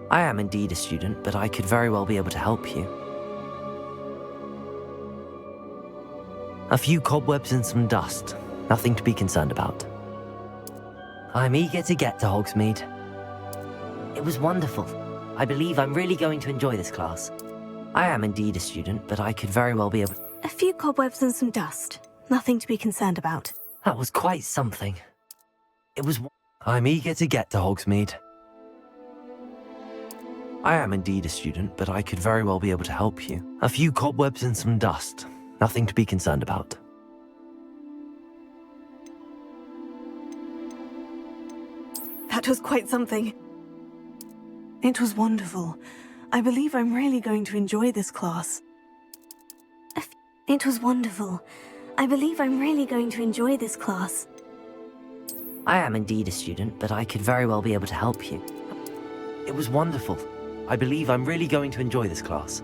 I am indeed a student, but I could very well be able to help you. A few cobwebs and some dust. Nothing to be concerned about. I'm eager to get to Hogsmeade. It was wonderful. I believe I'm really going to enjoy this class. I am indeed a student, but I could very well be able... A few cobwebs and some dust. Nothing to be concerned about. That was quite something. It was... I'm eager to get to Hogsmeade. I am indeed a student, but I could very well be able to help you. A few cobwebs and some dust. Nothing to be concerned about. That was quite something. It was wonderful. I believe I'm really going to enjoy this class. It was wonderful. I believe I'm really going to enjoy this class. I am indeed a student, but I could very well be able to help you. It was wonderful. I believe I'm really going to enjoy this class.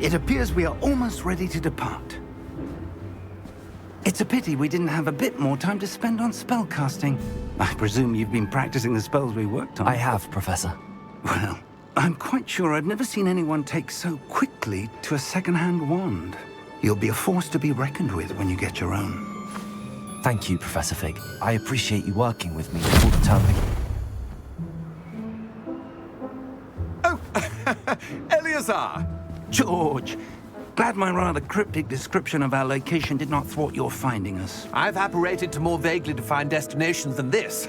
It appears we are almost ready to depart. It's a pity we didn't have a bit more time to spend on spellcasting. I presume you've been practicing the spells we worked on. I have, Professor. Well, I'm quite sure I've never seen anyone take so quickly to a second-hand wand. You'll be a force to be reckoned with when you get your own. Thank you, Professor Fig. I appreciate you working with me before the term begins. Oh, Eleazar! George, glad my rather cryptic description of our location did not thwart your finding us. I've apparated to more vaguely defined destinations than this.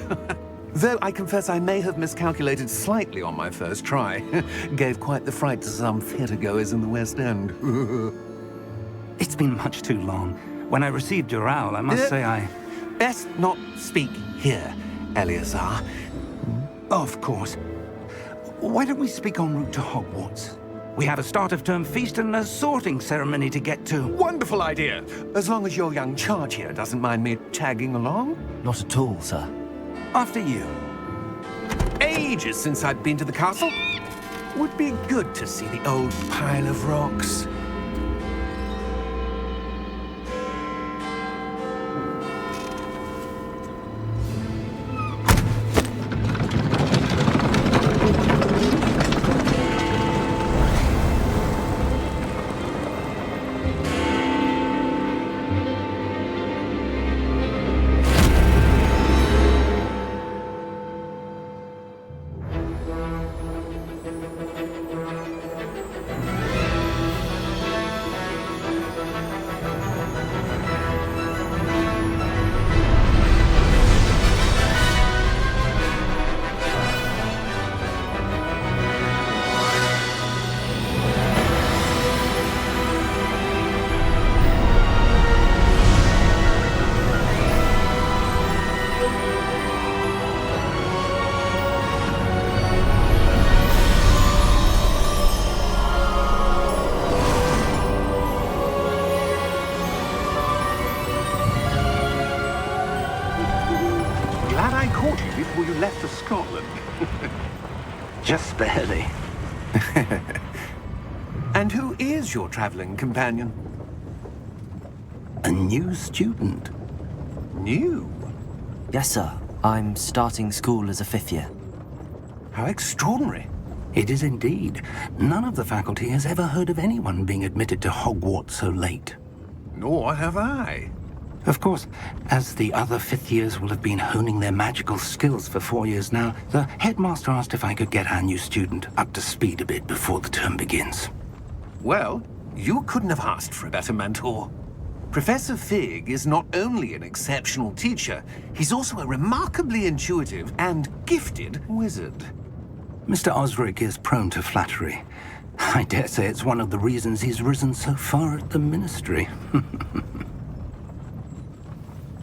Though I confess I may have miscalculated slightly on my first try. Gave quite the fright to some theatre-goers in the West End. It's been much too long. When I received your owl, I must say I... Best not speak here, Eleazar. Of course. Why don't we speak en route to Hogwarts? We have a start-of-term feast and a sorting ceremony to get to. Wonderful idea! As long as your young charge here doesn't mind me tagging along. Not at all, sir. After you. Ages since I've been to the castle. Would be good to see the old pile of rocks. left for Scotland. Just barely. And who is your traveling companion? A new student. New? Yes, sir. I'm starting school as a 5th year. How extraordinary. It is indeed. None of the faculty has ever heard of anyone being admitted to Hogwarts so late. Nor have I. Of course, as the other 5th years will have been honing their magical skills for 4 years now, the headmaster asked if I could get our new student up to speed a bit before the term begins. Well, you couldn't have asked for a better mentor. Professor Fig is not only an exceptional teacher, he's also a remarkably intuitive and gifted wizard. Mr. Osric is prone to flattery. I dare say it's one of the reasons he's risen so far at the Ministry.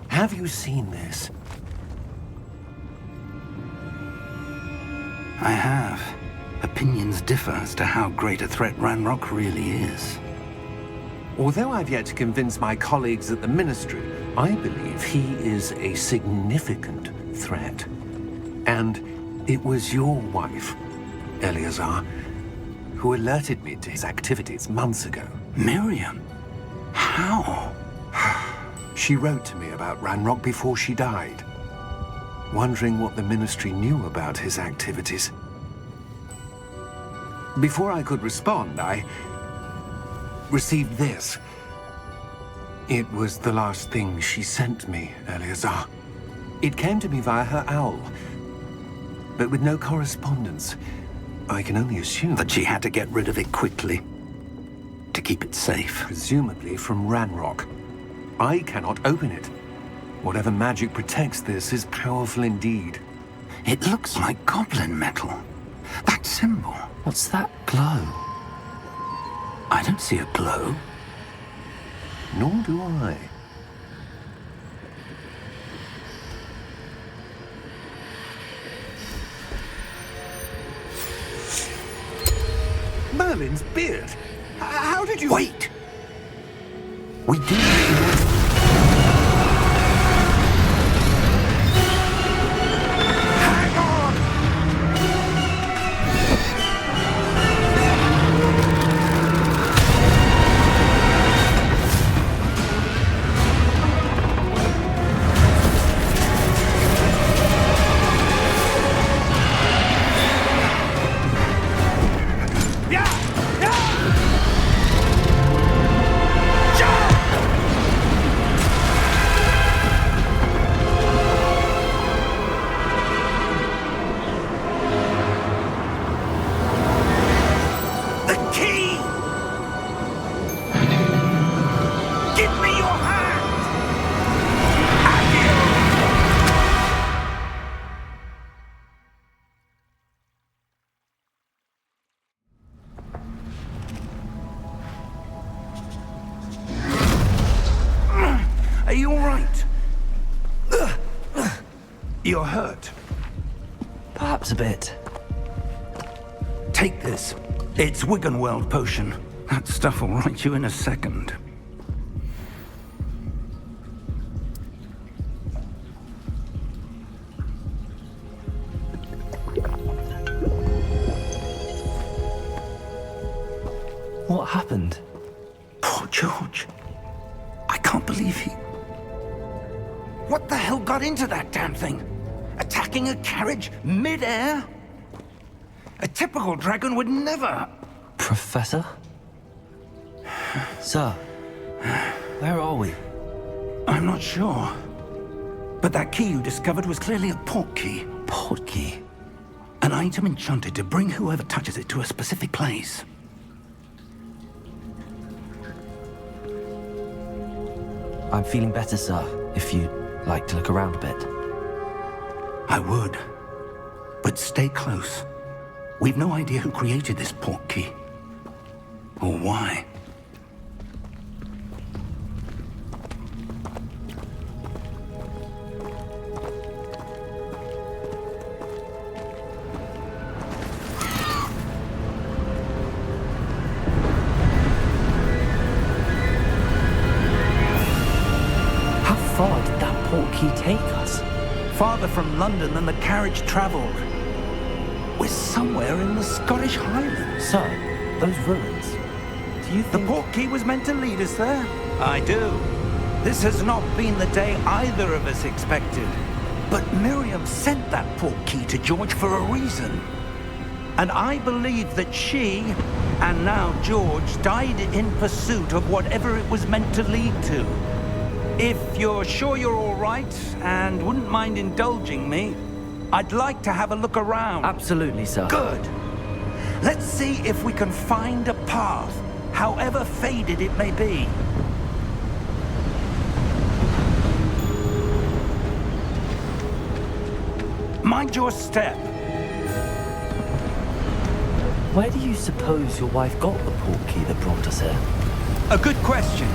Have you seen this? I have. Opinions differ as to how great a threat Ranrock really is. Although I've yet to convince my colleagues at the Ministry, I believe he is a significant threat. And it was your wife, Eleazar, who alerted me to his activities months ago. Miriam? How? She wrote to me about Ranrock before she died, wondering what the Ministry knew about his activities. Before I could respond, I received this. It was the last thing she sent me, Eleazar. It came to me via her owl, but with no correspondence. I can only assume That she had to get rid of it quickly, to keep it safe. presumably from Ranrock. I cannot open it. Whatever magic protects this is powerful indeed. It looks like goblin metal. That symbol. What's that glow? I don't see a glow. Nor do I. Merlin's beard. How did you... Wait! We do. Hang on! The key! Give me your hand! Are you all right? You're hurt. Perhaps a bit. Take this. It's Wiggenweld potion. That stuff will right you in a second. What happened? Poor George. I can't believe he... What the hell got into that damn thing? Attacking a carriage mid-air? A typical dragon would never... Professor? Sir, where are we? I'm not sure. But that key you discovered was clearly a port key. Port key? An item enchanted to bring whoever touches it to a specific place. I'm feeling better, sir, if you'd like to look around a bit. I would. But stay close. We've no idea who created this port key. Or why. How far did that port key take us? farther from London than the carriage travelled. We're somewhere in the Scottish Highlands. Sir, those ruins. Do you The think... portkey was meant to lead us there? I do. This has not been the day either of us expected. But Miriam sent that portkey to George for a reason. And I believe that she, and now George, died in pursuit of whatever it was meant to lead to. If you're sure you're all right, and wouldn't mind indulging me, I'd like to have a look around. Absolutely, sir. Good. Let's see if we can find a path, however faded it may be. Mind your step. Where do you suppose your wife got the portkey that brought us here? A good question.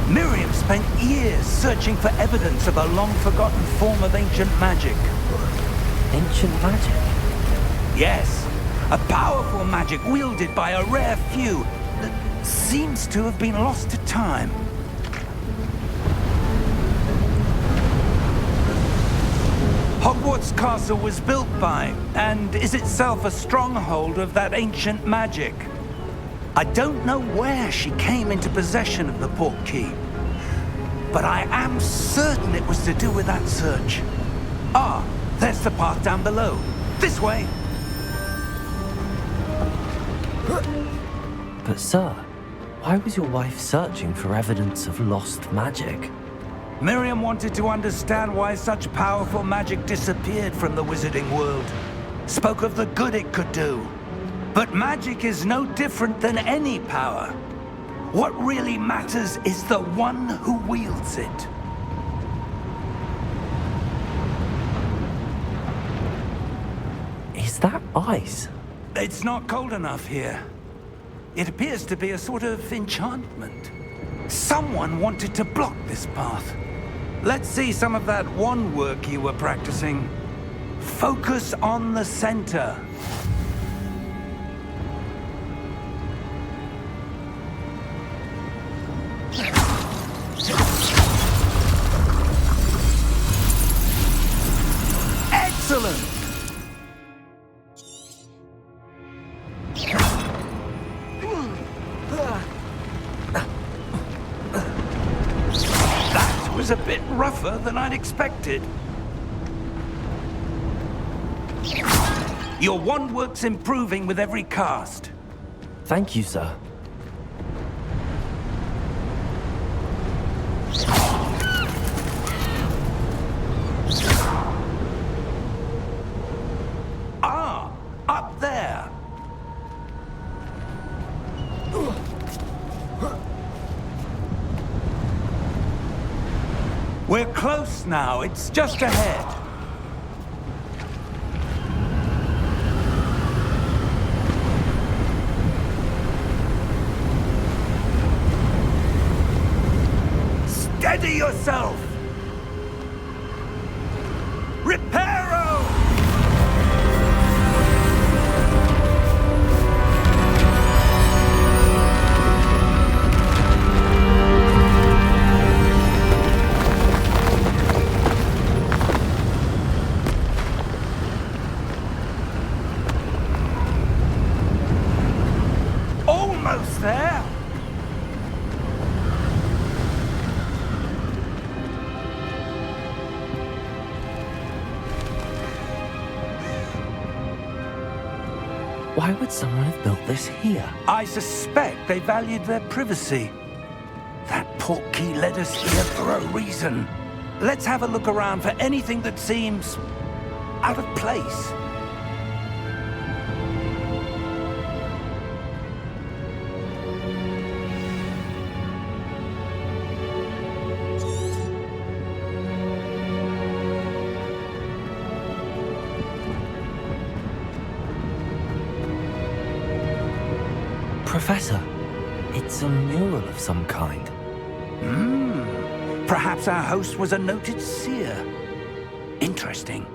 Miriam spent years searching for evidence of a long-forgotten form of ancient magic. Ancient magic? Yes, a powerful magic wielded by a rare few that seems to have been lost to time. Hogwarts Castle was built by, and is itself a stronghold of that ancient magic. I don't know where she came into possession of the portkey, but I am certain it was to do with that search. Ah, there's the path down below. This way. But sir, why was your wife searching for evidence of lost magic? Miriam wanted to understand why such powerful magic disappeared from the wizarding world. Spoke of the good it could do. But magic is no different than any power. What really matters is the one who wields it. Is that ice? It's not cold enough here. It appears to be a sort of enchantment. Someone wanted to block this path. Let's see some of that wand work you were practicing. Focus on the center. Excellent! That was a bit rougher than I'd expected. Your wand work's improving with every cast. Thank you, sir. Ah, up there. We're close now. It's just ahead. Steady yourself! Reparo! Almost there! Why would someone have built this here? I suspect they valued their privacy. That portkey led us here for a reason. Let's have a look around for anything that seems out of place. Professor, it's a mural of some kind. Perhaps our host was a noted seer. Interesting.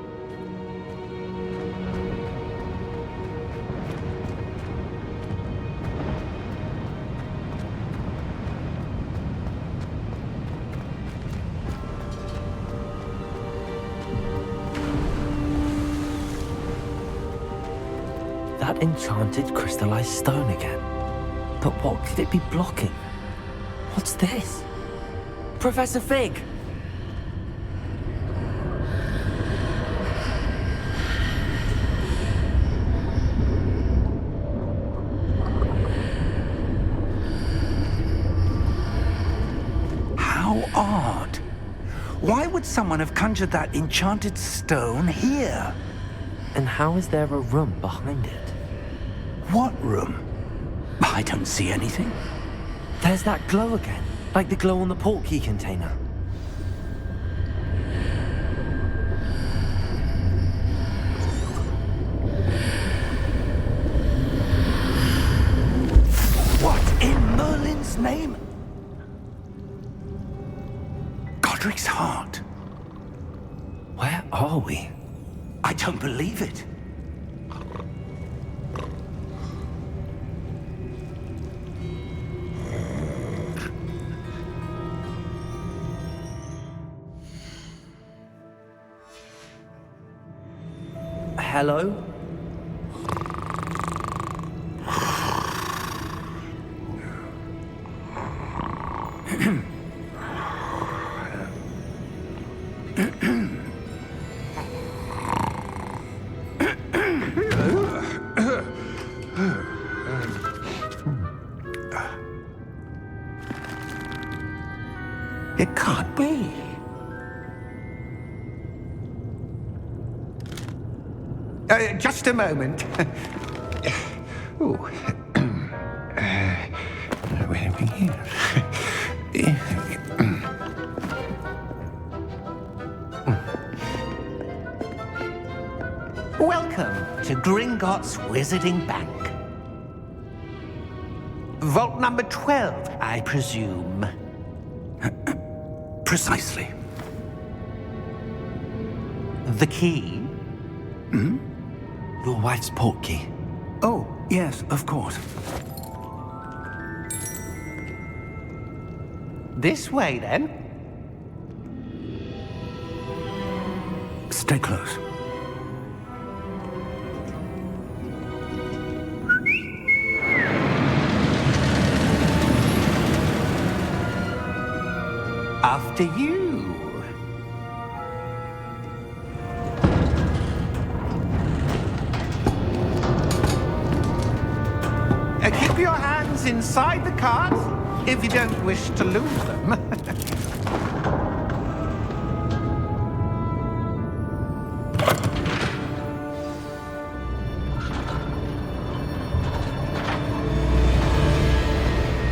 enchanted crystallized stone again. But what could it be blocking? What's this? Professor Fig! How odd. Why would someone have conjured that enchanted stone here? And how is there a room behind it? What room? I don't see anything. There's that glow again, like the glow on the portkey container. What in Merlin's name? Godric's heart. Where are we? I don't believe it. Hello? It can't be. Just a moment. Ooh. Where are we here? Welcome to Gringotts Wizarding Bank. Vault number 12, I presume. Precisely. The key? Your wife's portkey. Oh, yes, of course. This way, then. Stay close. After you. Keep your hands inside the cart if you don't wish to lose them.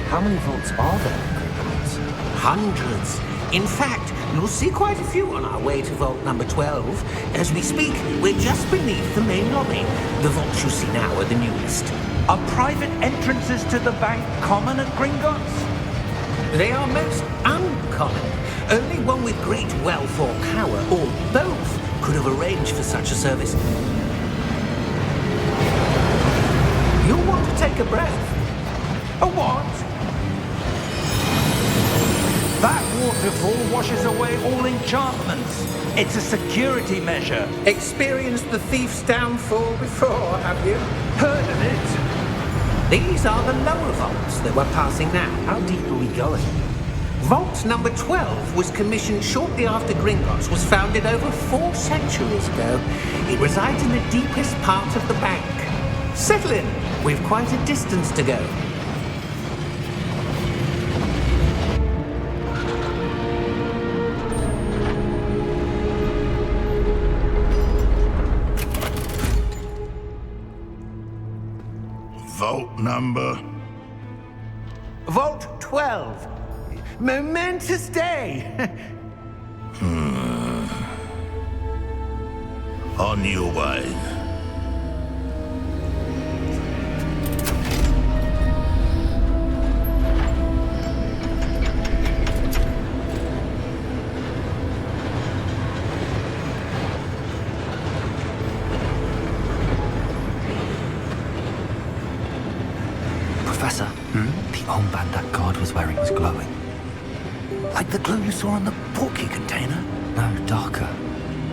How many vaults are there in Gringotts? Hundreds. In fact, you'll see quite a few on our way to vault number 12. As we speak, we're just beneath the main lobby. The vaults you see now are the newest. Are private entrances to the bank common at Gringotts? They are most uncommon. Only one with great wealth or power, or both, could have arranged for such a service. You'll want to take a breath. A what? That waterfall washes away all enchantments. It's a security measure. Experienced the thief's downfall before, have you? Heard of it? These are the lower vaults that we're passing now. How deep are we going? Vault number 12 was commissioned shortly after Gringotts was founded over 4 centuries ago. It resides in the deepest part of the bank. Settle in. We've quite a distance to go. Vault number? Vault 12. Momentous day. On your way. Professor, the armband that guard was wearing was glowing. Like the glow you saw on the portkey container? No, darker.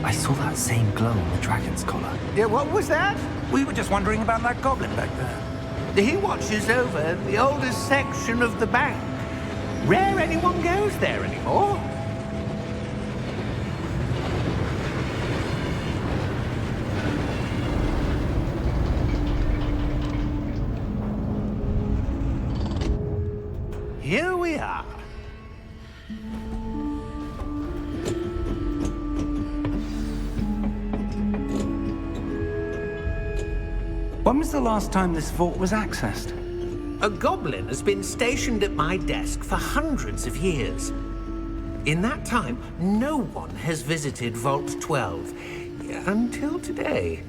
I saw that same glow on the dragon's collar. Yeah, what was that? We were just wondering about that goblin back there. He watches over the oldest section of the bank. Rare anyone goes there anymore. Here we are. When was the last time this vault was accessed? A goblin has been stationed at my desk for hundreds of years. In that time, no one has visited Vault 12 until today.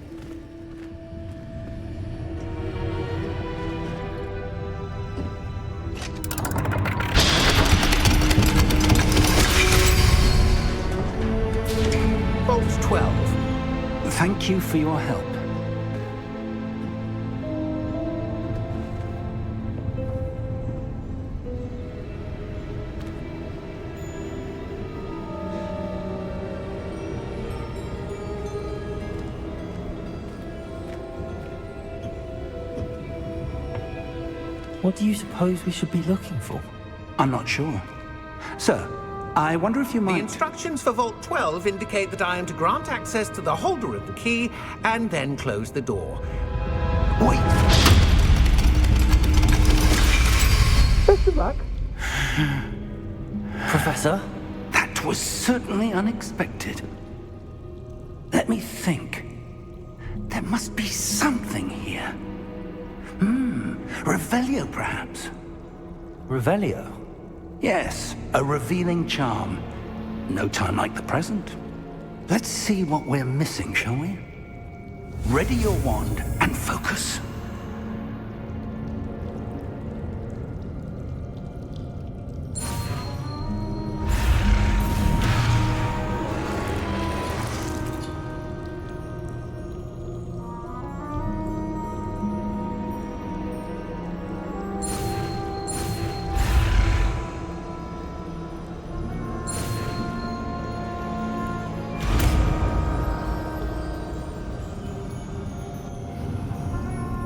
Vault 12. Thank you for your help. What do you suppose we should be looking for? I'm not sure. Sir, I wonder if you The might... instructions for Vault 12 indicate that I am to grant access to the holder of the key and then close the door. Wait! Best of luck. Professor? That was certainly unexpected. Let me think. There must be something here. Revelio, perhaps? Revelio? Yes, a revealing charm. No time like the present. Let's see what we're missing, shall we? Ready your wand and focus.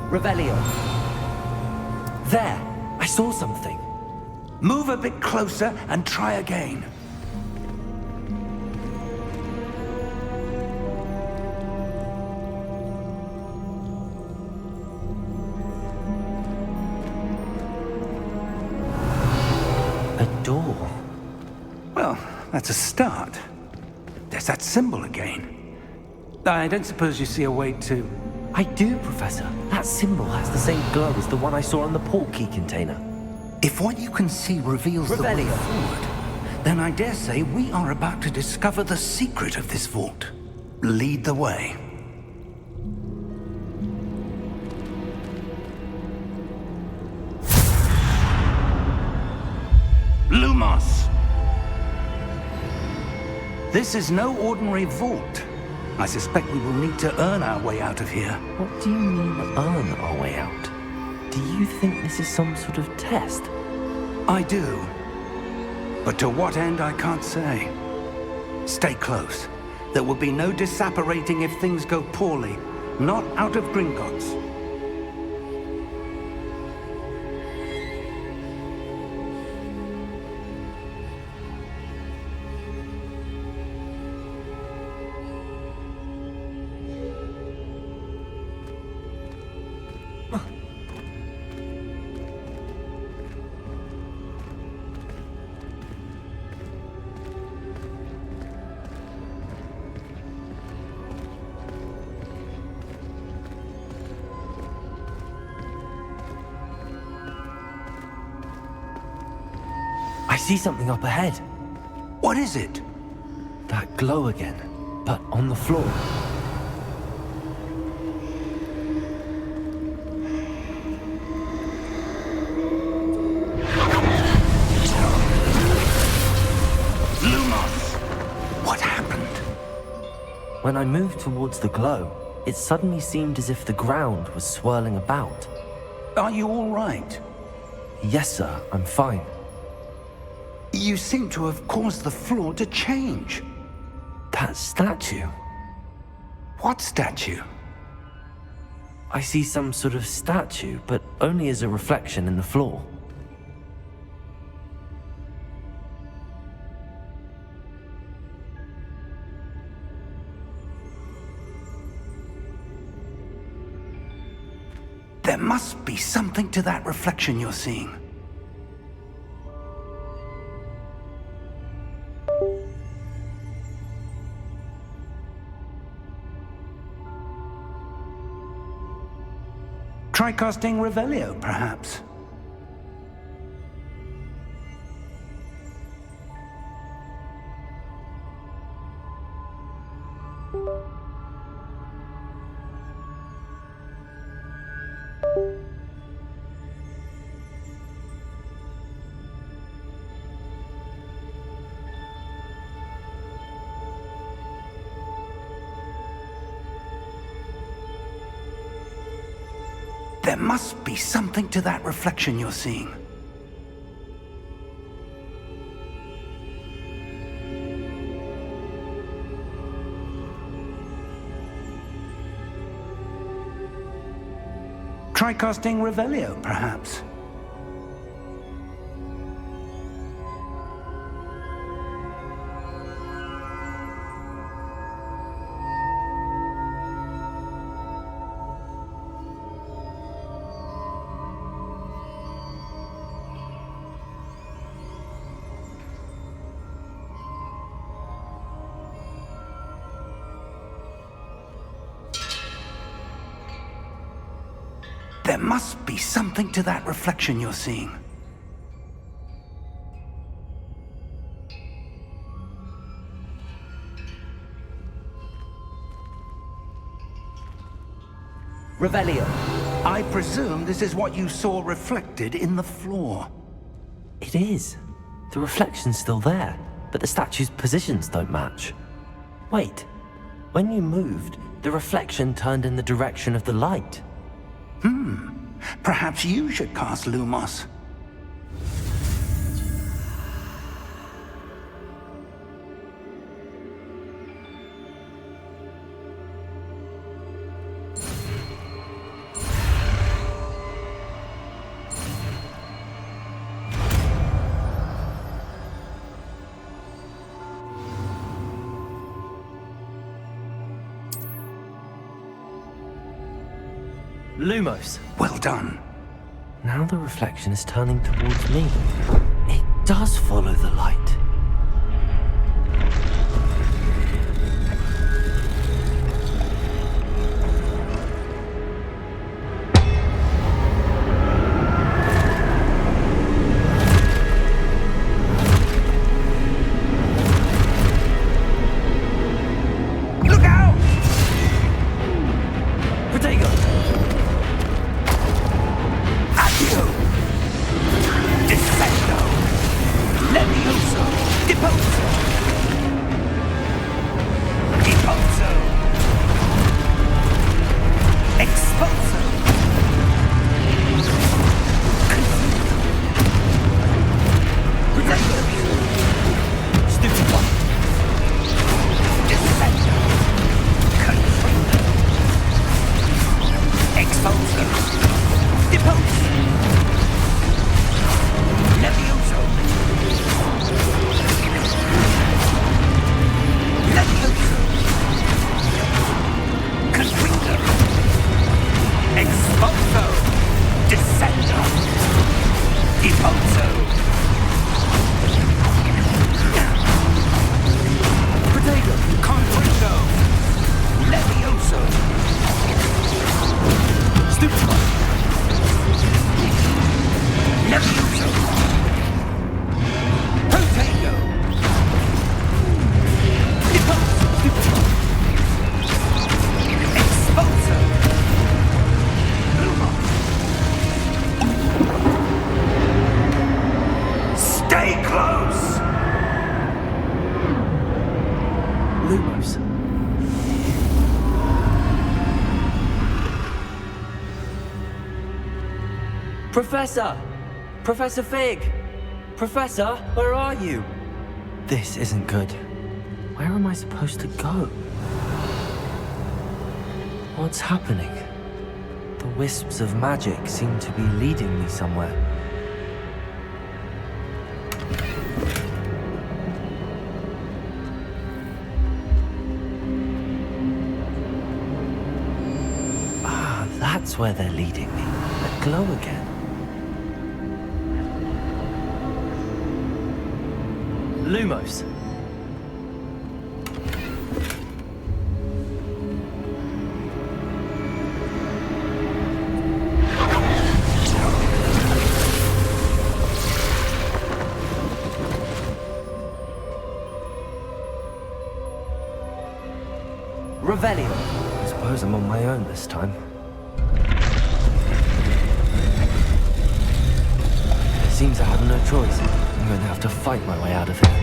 Revelio. There! I saw something. Move a bit closer and try again. A door. Well, that's a start. There's that symbol again. I don't suppose you see a way to... I do, Professor. That symbol has the same glow as the one I saw on the port key container. If what you can see reveals the way Revelio. forward, then I dare say we are about to discover the secret of this vault. Lead the way. Lumos! This is no ordinary vault. I suspect we will need to earn our way out of here. What do you mean, earn our way out? Do you think this is some sort of test? I do. But to what end, I can't say. Stay close. There will be no disapparating if things go poorly. Not out of Gringotts. I see something up ahead. What is it? That glow again, but on the floor. Lumos! What happened? When I moved towards the glow, it suddenly seemed as if the ground was swirling about. Are you all right? Yes, sir, I'm fine. You seem to have caused the floor to change. That statue. What statue? I see some sort of statue, but only as a reflection in the floor. There must be something to that reflection you're seeing. Try casting Revelio, perhaps. There must be something to that reflection you're seeing. Try casting Revelio, perhaps. There must be something to that reflection you're seeing. Revelio. I presume this is what you saw reflected in the floor. It is. The reflection's still there, but the statue's positions don't match. Wait. When you moved, the reflection turned in the direction of the light. Perhaps you should cast Lumos. Lumos. Well done. Now the reflection is turning towards me. It does follow the light. Look out! Protego! Accio! Descendo! Levioso! Deposo! Deposo! Exposo! Protego! Stupid one! Descendo! Confringo! Exposo! Deposo! Levioso! Levioso! Confringo! Exposo! Descendo! Deposo! Protego! Confringo! Levioso! Stupid one! Levioso! Protego! Deposo! Stupid one! Exposo! Lumos! Stay close! Lumos. Professor! Professor Fig! Professor, where are you? This isn't good. Where am I supposed to go? What's happening? The wisps of magic seem to be leading me somewhere. Ah, that's where they're leading me. A glow again. Lumos. Revelio. I suppose I'm on my own this time. It seems I have no choice. I'm going to have to fight my way out of here.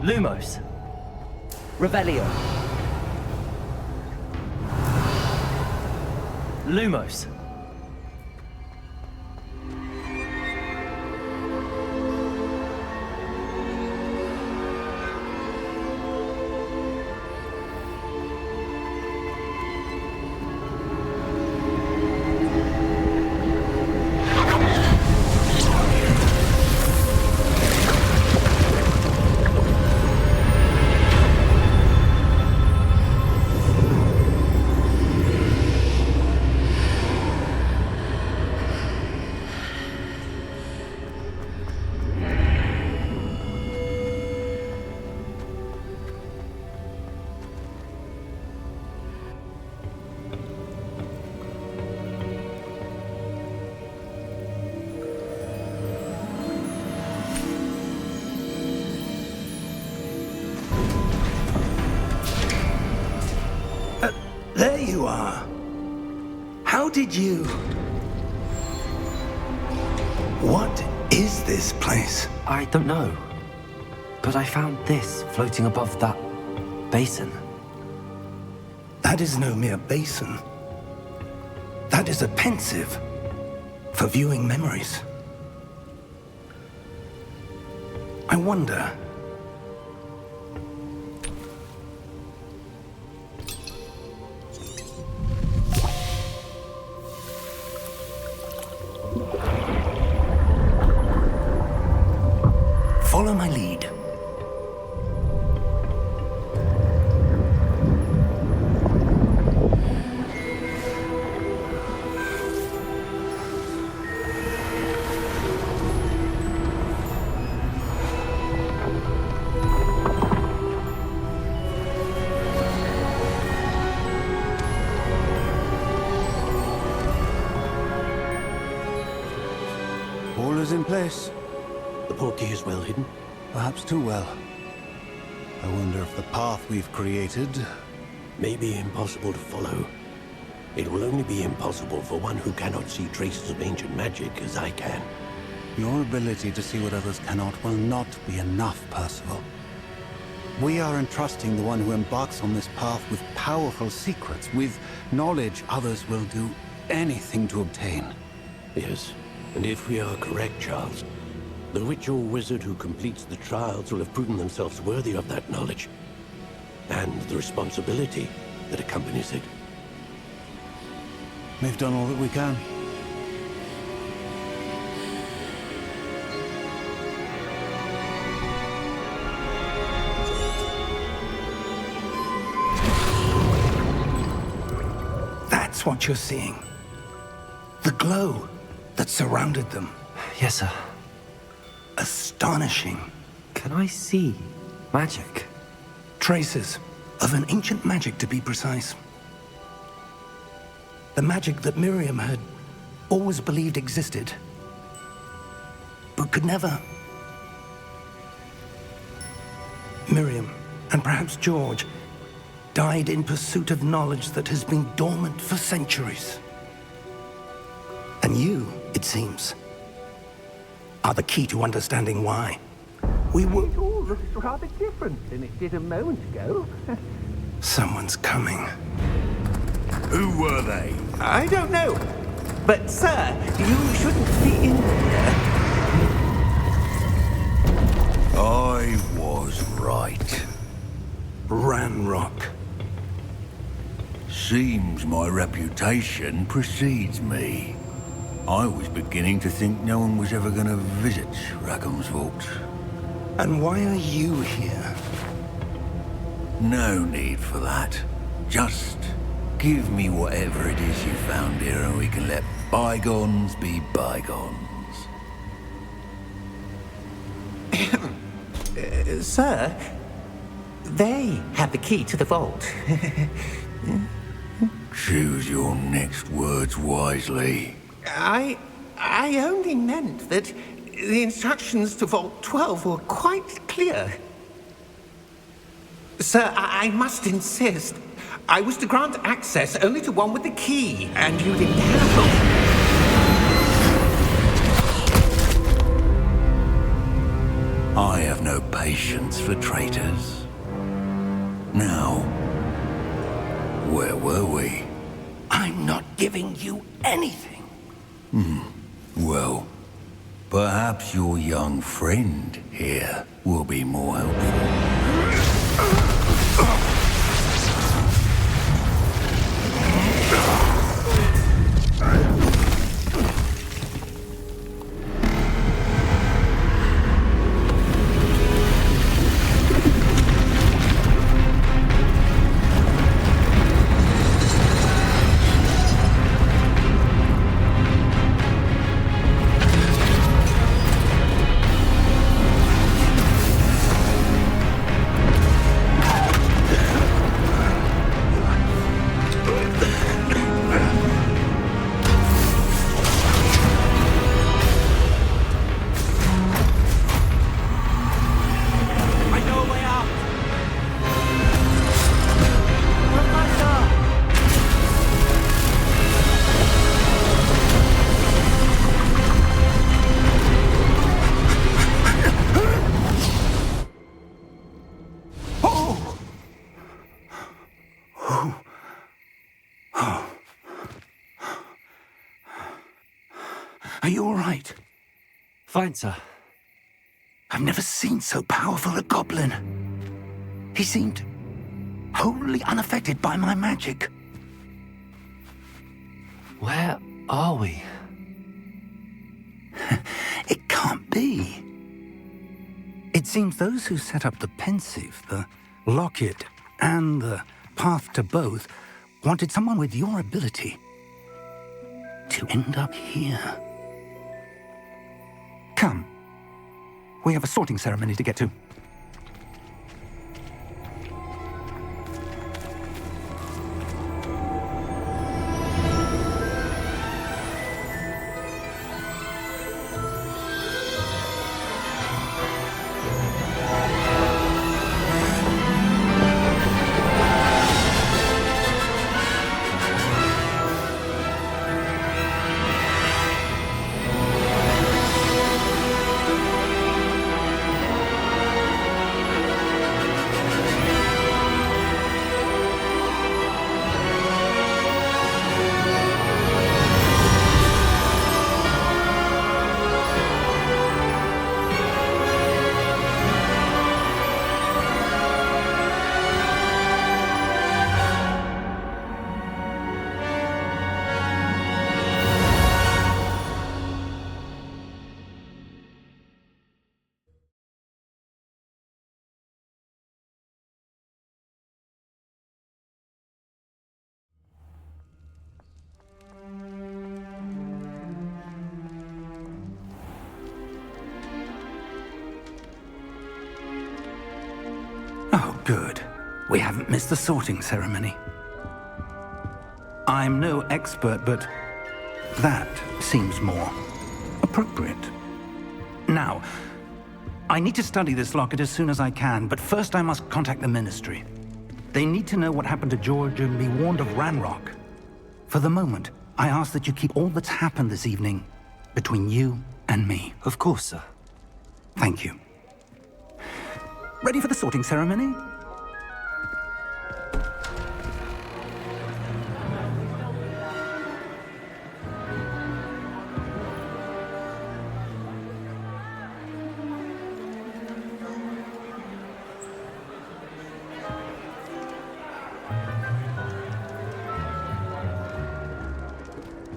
Lumos. Revelio. Lumos. There you are. How did you... What is this place? I don't know. But I found this floating above that basin. That is no mere basin. That is a pensive for viewing memories. I wonder... Follow my lead. All is in place. The portkey is well hidden. Perhaps too well. I wonder if the path we've created... May be impossible to follow. It will only be impossible for one who cannot see traces of ancient magic as I can. Your ability to see what others cannot will not be enough, Percival. We are entrusting the one who embarks on this path with powerful secrets, with knowledge others will do anything to obtain. Yes, and if we are correct, Charles, the witch or wizard who completes the trials will have proven themselves worthy of that knowledge, and the responsibility that accompanies it. We've done all that we can. That's what you're seeing. The glow that surrounded them. Yes, sir. Astonishing. Can I see magic? Traces of an ancient magic, to be precise. The magic that Miriam had always believed existed, but could never. Miriam, and perhaps George, died in pursuit of knowledge that has been dormant for centuries. And you, it seems, are the key to understanding why. We were... It all looks rather different than it did a moment ago. Someone's coming. Who were they? I don't know. But, sir, you shouldn't be in here. I was right. Ranrock. Seems my reputation precedes me. I was beginning to think no one was ever going to visit Rackham's vault. And why are you here? No need for that. Just give me whatever it is you found here and we can let bygones be bygones. Sir, they have the key to the vault. Choose your next words wisely. I only meant that the instructions to Vault 12 were quite clear. Sir, I must insist. I was to grant access only to one with the key, and you didn't have I have no patience for traitors. Now, where were we? I'm not giving you anything. Well, perhaps your young friend here will be more helpful. Are you all right? Fine, sir. I've never seen so powerful a goblin. He seemed wholly unaffected by my magic. Where are we? It can't be. It seems those who set up the pensive, the locket, and the path to both wanted someone with your ability to end up here. Come. We have a sorting ceremony to get to. We haven't missed the sorting ceremony. I'm no expert, but that seems more appropriate. Now, I need to study this locket as soon as I can, but first I must contact the Ministry. They need to know what happened to George and be warned of Ranrock. For the moment, I ask that you keep all that's happened this evening between you and me. Of course, sir. Thank you. Ready for the sorting ceremony?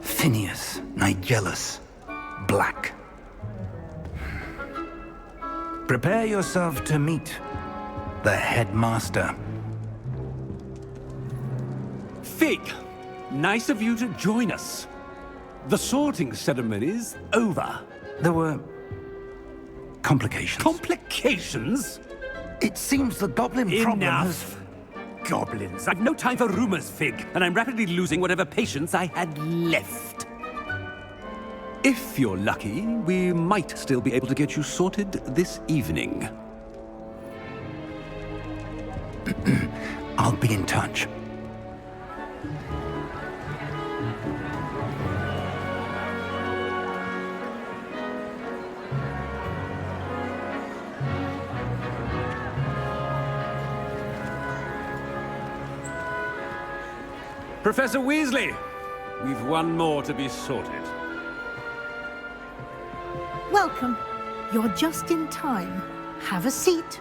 Phineas, Nigellus, Black. Prepare yourself to meet the headmaster. Fig, nice of you to join us. The sorting ceremony's over. There were complications. Complications? It seems the goblin problem has... Enough! Goblins. I've no time for rumors, Fig, and I'm rapidly losing whatever patience I had left. If you're lucky, we might still be able to get you sorted this evening. I'll be in touch. Professor Weasley, we've one more to be sorted. Welcome. You're just in time. Have a seat.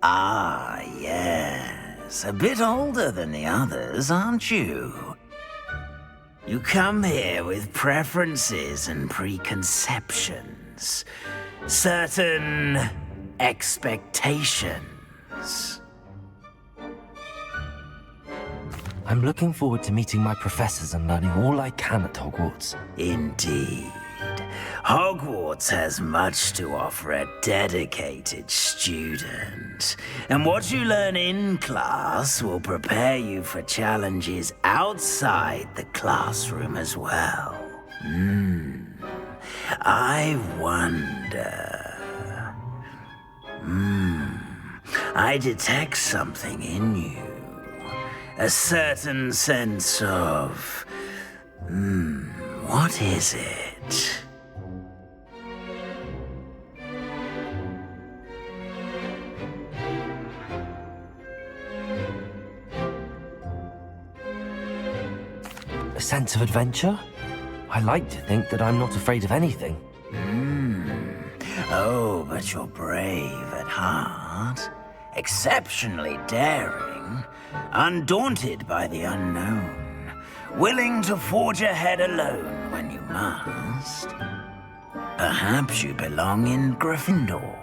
Ah, yes. A bit older than the others, aren't you? You come here with preferences and preconceptions. Certain expectations. I'm looking forward to meeting my professors and learning all I can at Hogwarts. Indeed. Hogwarts has much to offer a dedicated student. And what you learn in class will prepare you for challenges outside the classroom as well. I wonder... I detect something in you. A certain sense of... what is it? A sense of adventure? I like to think that I'm not afraid of anything. Oh, but you're brave at heart. Exceptionally daring. Undaunted by the unknown. Willing to forge ahead alone when you must. Perhaps you belong in Gryffindor.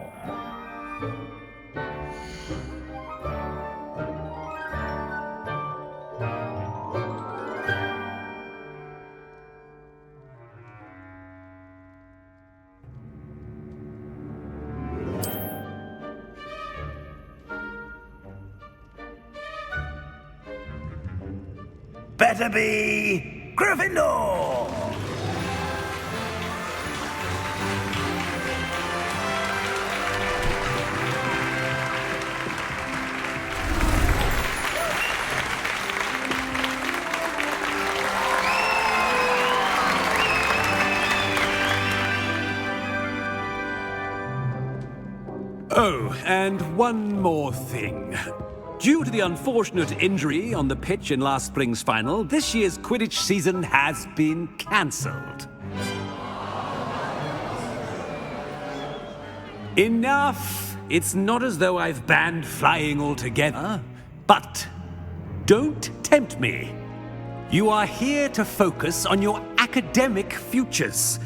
Better be Gryffindor! Oh, and one more thing. Due to the unfortunate injury on the pitch in last spring's final, this year's Quidditch season has been cancelled. Enough! It's not as though I've banned flying altogether, but don't tempt me. You are here to focus on your academic futures.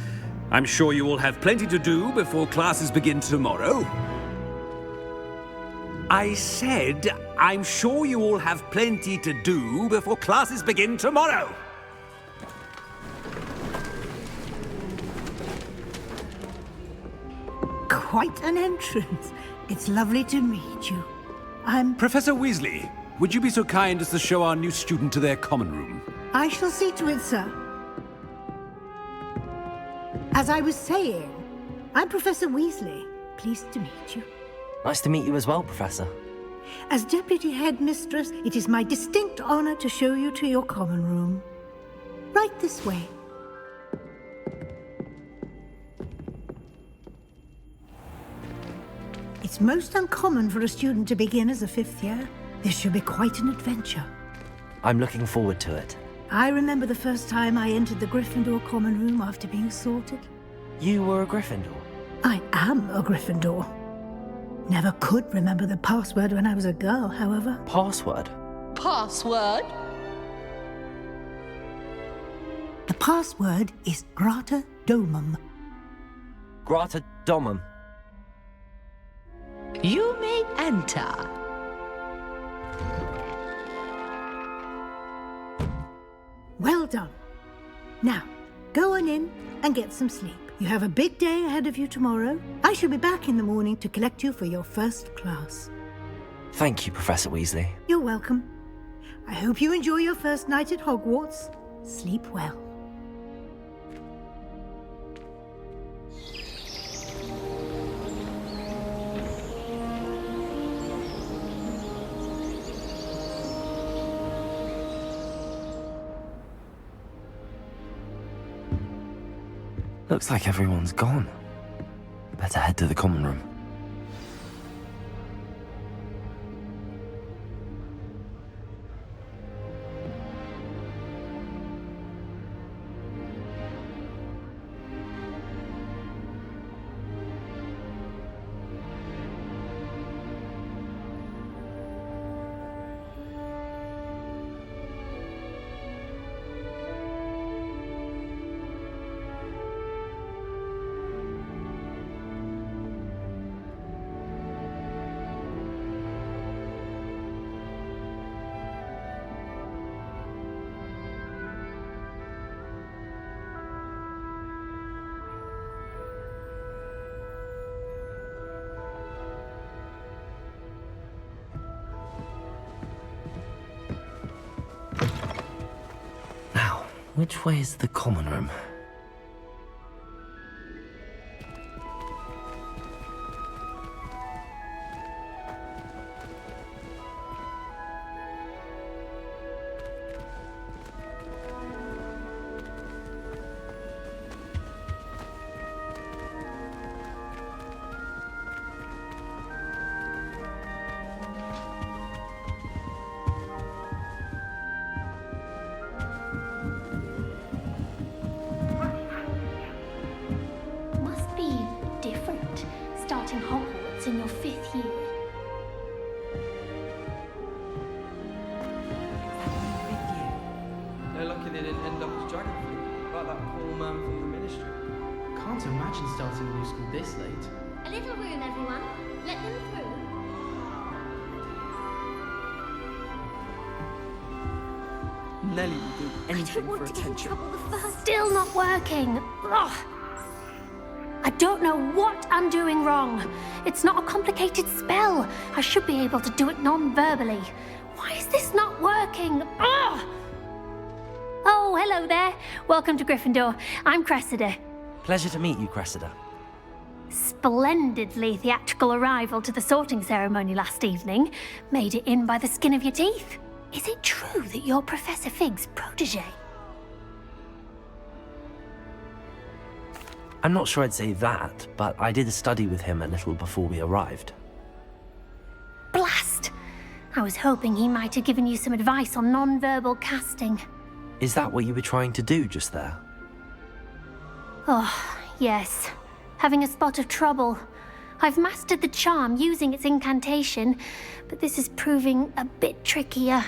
I'm sure you will have plenty to do before classes begin tomorrow. I said I'm sure you all have plenty to do before classes begin tomorrow. Quite an entrance. It's lovely to meet you. Professor Weasley, would you be so kind as to show our new student to their common room? I shall see to it, sir. As I was saying, I'm Professor Weasley. Pleased to meet you. Nice to meet you as well, Professor. As Deputy Headmistress, it is my distinct honor to show you to your common room. Right this way. It's most uncommon for a student to begin as a fifth year. This should be quite an adventure. I'm looking forward to it. I remember the first time I entered the Gryffindor common room after being sorted. You were a Gryffindor? I am a Gryffindor. Never could remember the password when I was a girl, however. Password? Password? The password is Grata Domum. Grata Domum. You may enter. Well done. Now, go on in and get some sleep. You have a big day ahead of you tomorrow. I shall be back in the morning to collect you for your first class. Thank you, Professor Weasley. You're welcome. I hope you enjoy your first night at Hogwarts. Sleep well. Looks like everyone's gone. Better head to the common room. Which way is the common room? Starting Hogwarts in your 5th year. No lucky they didn't end up as dragon fruit, like that poor man from the ministry. Can't imagine starting a new school this late. A little room, everyone. Let them through. Nelly will do anything for attention. Still not working. Ugh. I don't know what I'm doing wrong. It's not a complicated spell. I should be able to do it non-verbally. Why is this not working? Ugh. Oh, hello there. Welcome to Gryffindor. I'm Cressida. Pleasure to meet you, Cressida. Splendidly theatrical arrival to the sorting ceremony last evening. Made it in by the skin of your teeth. Is it true that you're Professor Fig's protege? I'm not sure I'd say that, but I did study with him a little before we arrived. Blast! I was hoping he might have given you some advice on non-verbal casting. Is that what you were trying to do just there? Oh, yes. Having a spot of trouble. I've mastered the charm using its incantation, but this is proving a bit trickier.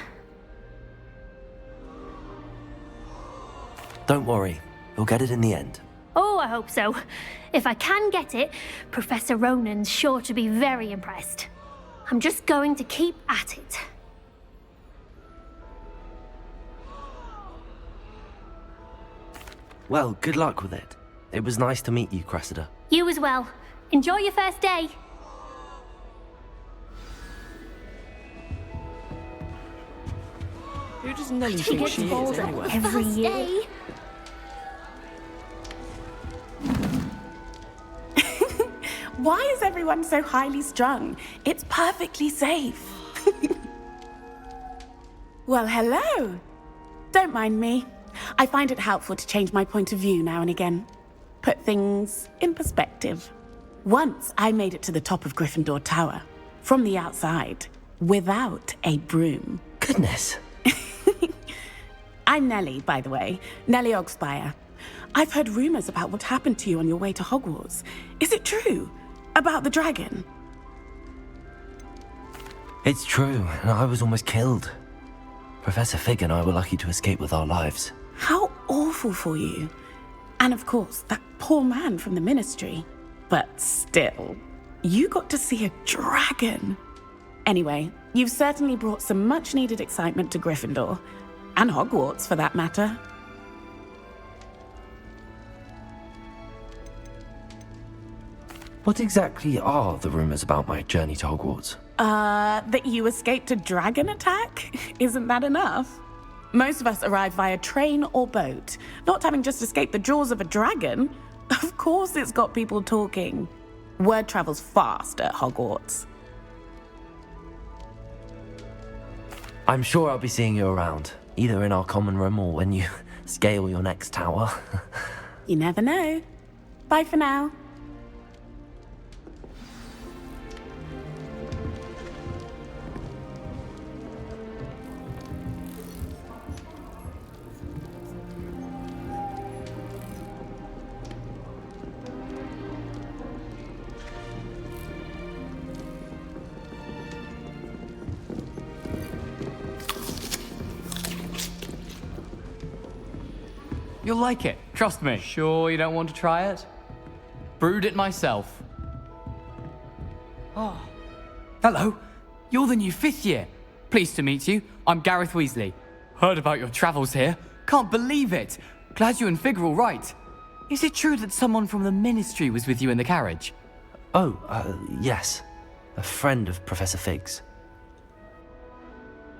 Don't worry, you'll get it in the end. Oh, I hope so. If I can get it, Professor Ronan's sure to be very impressed. I'm just going to keep at it. Well, good luck with it. It was nice to meet you, Cressida. You as well. Enjoy your first day. Who does Nelly She think gets she is Forda anyway? every year. Why is everyone so highly strung? It's perfectly safe. Well, hello. Don't mind me. I find it helpful to change my point of view now and again. Put things in perspective. Once I made it to the top of Gryffindor Tower, from the outside, without a broom. Goodness. I'm Nellie, by the way. Nellie Ogspire. I've heard rumors about what happened to you on your way to Hogwarts. Is it true? About the dragon? It's true, and I was almost killed. Professor Fig and I were lucky to escape with our lives. How awful for you. And of course, that poor man from the Ministry. But still, you got to see a dragon. Anyway, you've certainly brought some much-needed excitement to Gryffindor. And Hogwarts, for that matter. What exactly are the rumors about my journey to Hogwarts? That you escaped a dragon attack? Isn't that enough? Most of us arrive via train or boat, not having just escaped the jaws of a dragon. Of course it's got people talking. Word travels fast at Hogwarts. I'm sure I'll be seeing you around, either in our common room or when you scale your next tower. You never know. Bye for now. You'll like it, trust me. Sure you don't want to try it? Brewed it myself. Oh. Hello, you're the new 5th year. Pleased to meet you. I'm Gareth Weasley. Heard about your travels here. Can't believe it. Glad you and Fig are all right. Is it true that someone from the Ministry was with you in the carriage? Yes. A friend of Professor Fig's.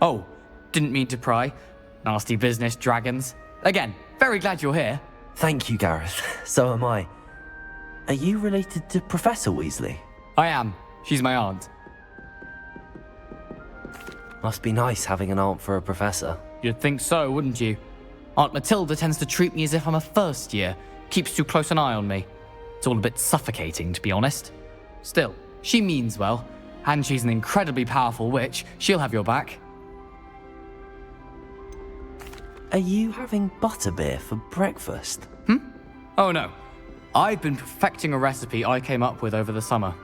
Oh, didn't mean to pry. Nasty business, dragons. Again, very glad you're here. Thank you, Gareth. So am I. Are you related to Professor Weasley? I am. She's my aunt. Must be nice having an aunt for a professor. You'd think so, wouldn't you? Aunt Matilda tends to treat me as if I'm a first year. Keeps too close an eye on me. It's all a bit suffocating, to be honest. Still, she means well. And she's an incredibly powerful witch. She'll have your back. Are you having butterbeer for breakfast? Oh no. I've been perfecting a recipe I came up with over the summer.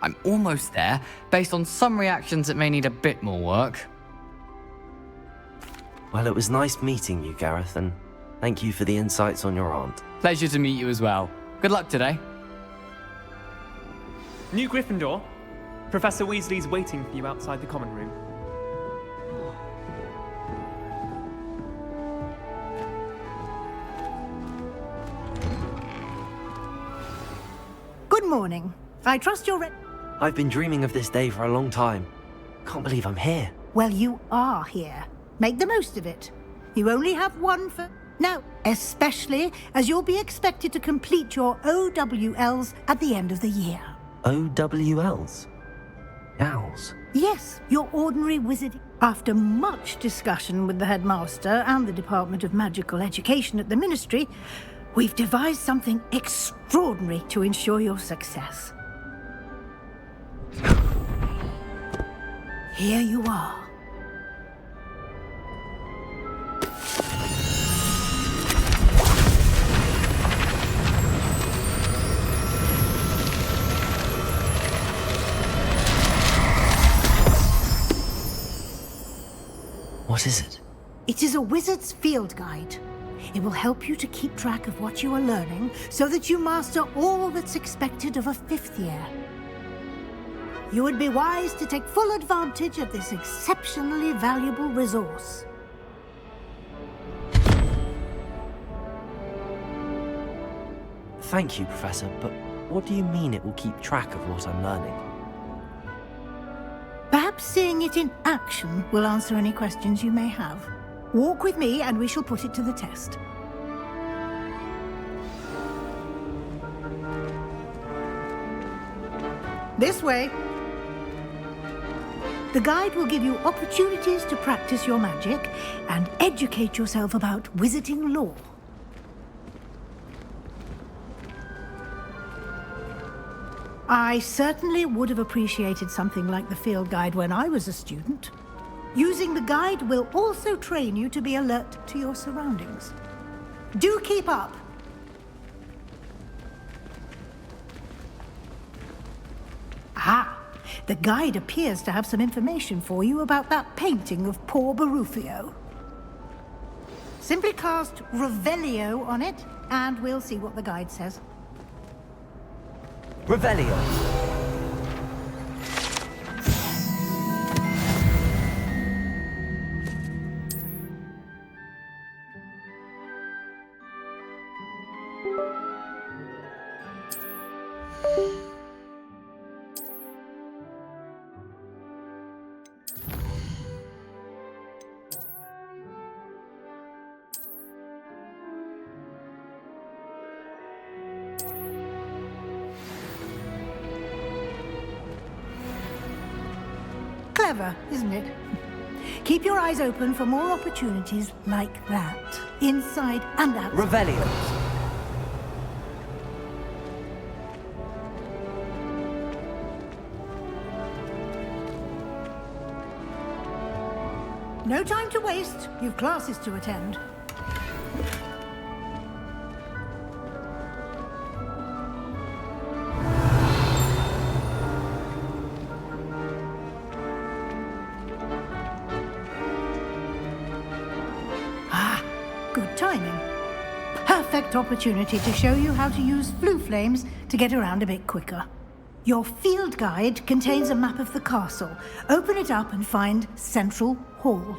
I'm almost there, based on some reactions that may need a bit more work. Well, it was nice meeting you, Gareth, and thank you for the insights on your aunt. Pleasure to meet you as well. Good luck today. New Gryffindor. Professor Weasley's waiting for you outside the common room. Good morning. I trust you're ready. I've been dreaming of this day for a long time. Can't believe I'm here. Well, you are here. Make the most of it. You only have one for... Now, especially as you'll be expected to complete your OWLs at the end of the year. OWLs? Owls? Yes, your ordinary wizard. After much discussion with the headmaster and the Department of Magical Education at the Ministry, we've devised something extraordinary to ensure your success. Here you are. What is it? It is a wizard's field guide. It will help you to keep track of what you are learning so that you master all that's expected of a 5th year. you would be wise to take full advantage of this exceptionally valuable resource. Thank you, Professor, but what do you mean it will keep track of what I'm learning? Perhaps seeing it in action will answer any questions you may have. Walk with me and we shall put it to the test. This way. The guide will give you opportunities to practice your magic and educate yourself about wizarding lore. I certainly would have appreciated something like the field guide when I was a student. Using the guide will also train you to be alert to your surroundings. Do keep up! Ah, the guide appears to have some information for you about that painting of poor Barufio. Simply cast Revelio on it, and we'll see what the guide says. Revelio! Clever, isn't it? Keep your eyes open for more opportunities like that, inside and outside. Revelio! No time to waste. You've classes to attend. Good timing. Perfect opportunity to show you how to use flue flames to get around a bit quicker. Your field guide contains a map of the castle. Open it up and find Central Hall.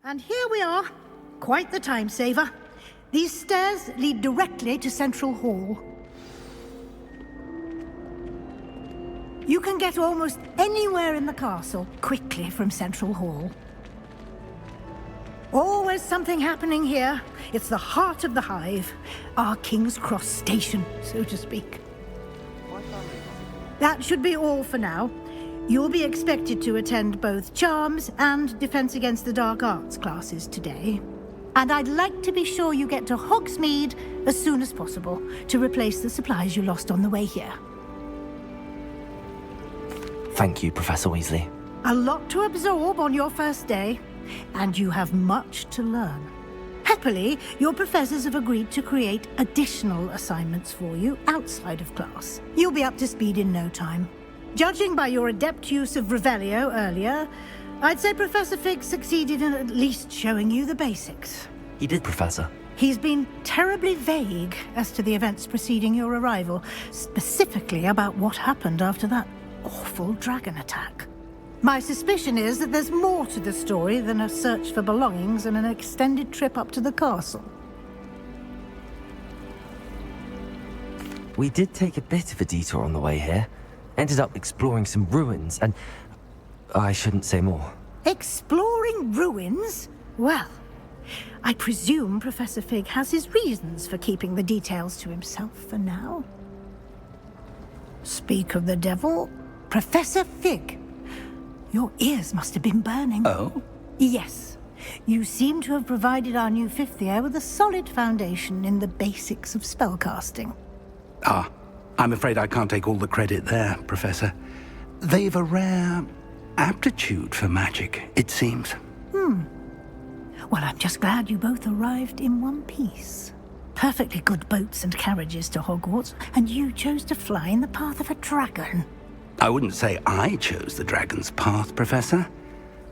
And here we are. Quite the time saver. These stairs lead directly to Central Hall. You can get almost anywhere in the castle quickly from Central Hall. Always something happening here. It's the heart of the hive. Our King's Cross station, so to speak. That should be all for now. You'll be expected to attend both Charms and Defense Against the Dark Arts classes today. And I'd like to be sure you get to Hogsmeade as soon as possible to replace the supplies you lost on the way here. Thank you, Professor Weasley. A lot to absorb on your first day, and you have much to learn. Happily, your professors have agreed to create additional assignments for you outside of class. You'll be up to speed in no time. Judging by your adept use of Revelio earlier, I'd say Professor Fig succeeded in at least showing you the basics. He did, Professor. He's been terribly vague as to the events preceding your arrival, specifically about what happened after that awful dragon attack. My suspicion is that there's more to the story than a search for belongings and an extended trip up to the castle. We did take a bit of a detour on the way here. Ended up exploring some ruins, and I shouldn't say more. Exploring ruins? Well, I presume Professor Fig has his reasons for keeping the details to himself for now. Speak of the devil, Professor Fig. Your ears must have been burning. Oh? Yes. You seem to have provided our new fifth year with a solid foundation in the basics of spellcasting. Ah, I'm afraid I can't take all the credit there, Professor. They've a rare aptitude for magic, it seems. Well, I'm just glad you both arrived in one piece. Perfectly good boats and carriages to Hogwarts, and you chose to fly in the path of a dragon. I wouldn't say I chose the dragon's path, Professor.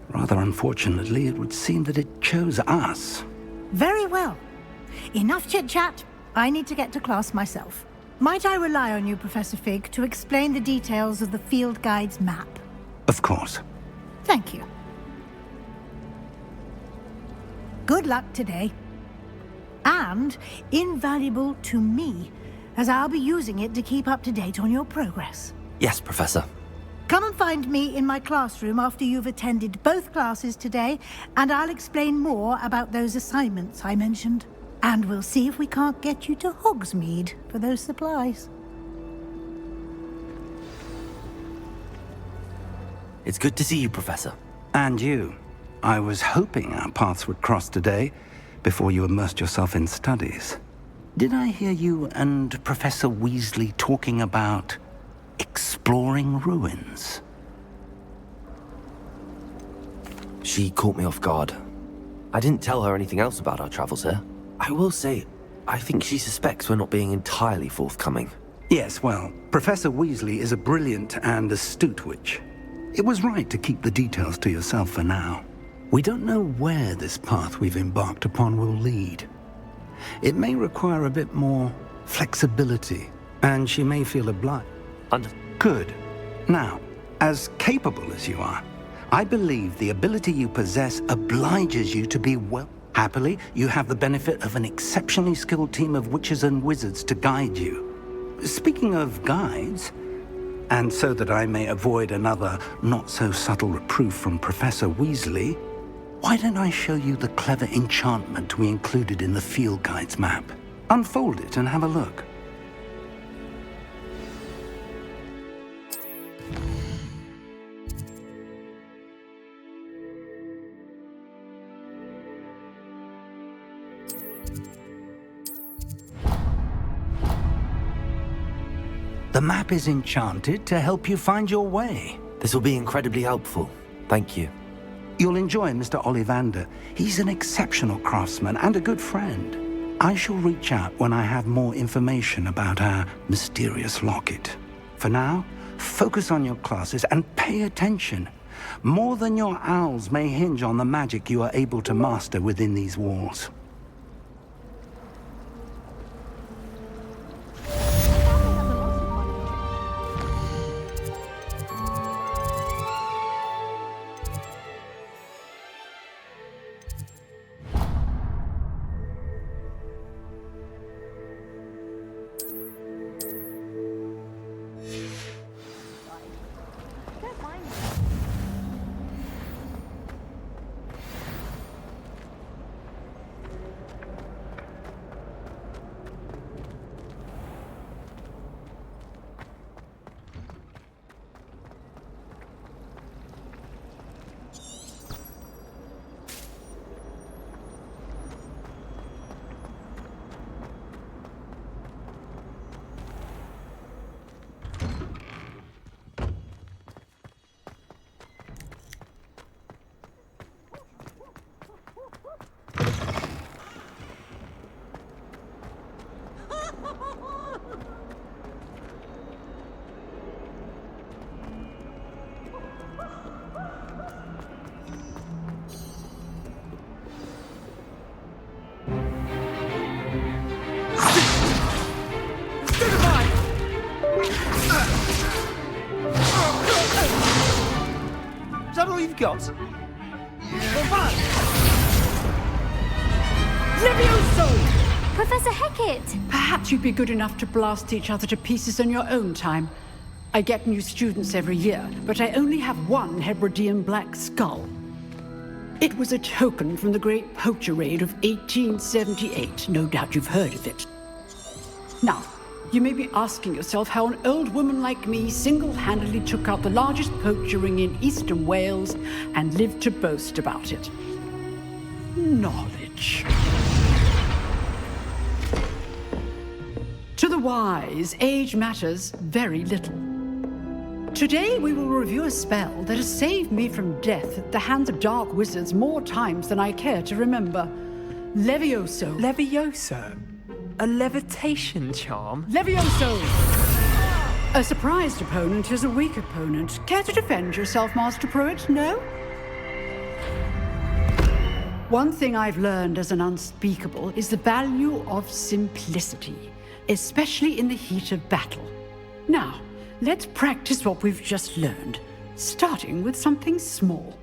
Rather unfortunately, it would seem that it chose us. Very well. Enough chit-chat. I need to get to class myself. Might I rely on you, Professor Fig, to explain the details of the field guide's map? Of course. Thank you. Good luck today. And invaluable to me, as I'll be using it to keep up to date on your progress. Yes, Professor. Come and find me in my classroom after you've attended both classes today, and I'll explain more about those assignments I mentioned. And we'll see if we can't get you to Hogsmeade for those supplies. It's good to see you, Professor. And you. I was hoping our paths would cross today, before you immersed yourself in studies. Did I hear you and Professor Weasley talking about exploring ruins? She caught me off guard. I didn't tell her anything else about our travels here. I will say, I think she suspects we're not being entirely forthcoming. Yes, well, Professor Weasley is a brilliant and astute witch. It was right to keep the details to yourself for now. We don't know where this path we've embarked upon will lead. It may require a bit more flexibility, and she may feel obliged. Good. Now, as capable as you are, I believe the ability you possess obliges you to be well. Happily, you have the benefit of an exceptionally skilled team of witches and wizards to guide you. Speaking of guides, and so that I may avoid another not-so-subtle reproof from Professor Weasley, why don't I show you the clever enchantment we included in the field guide's map? Unfold it and have a look. The map is enchanted to help you find your way. This will be incredibly helpful. Thank you. You'll enjoy Mr. Ollivander. He's an exceptional craftsman and a good friend. I shall reach out when I have more information about our mysterious locket. For now, focus on your classes and pay attention. More than your owls may hinge on the magic you are able to master within these walls. Is that all you've got? Levioso! Professor Hecat! Perhaps you'd be good enough to blast each other to pieces in your own time. I get new students every year, but I only have one Hebridean black skull. It was a token from the Great Poacher Raid of 1878. No doubt you've heard of it. Now, you may be asking yourself how an old woman like me single-handedly took out the largest poacher ring in eastern Wales and lived to boast about it. knowledge. To the wise, age matters very little. Today we will review a spell that has saved me from death at the hands of dark wizards more times than I care to remember. Levioso. Levioso? A levitation charm? Levioso! A surprised opponent is a weak opponent. Care to defend yourself, Master Pruitt? No? One thing I've learned as an unspeakable is the value of simplicity, especially in the heat of battle. Now, let's practice what we've just learned, starting with something small.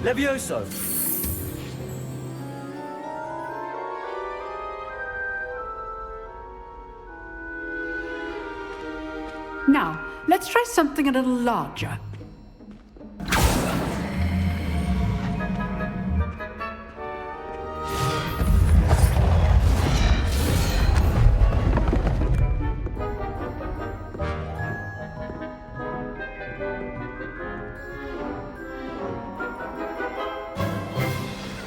Levioso! Now, let's try something a little larger.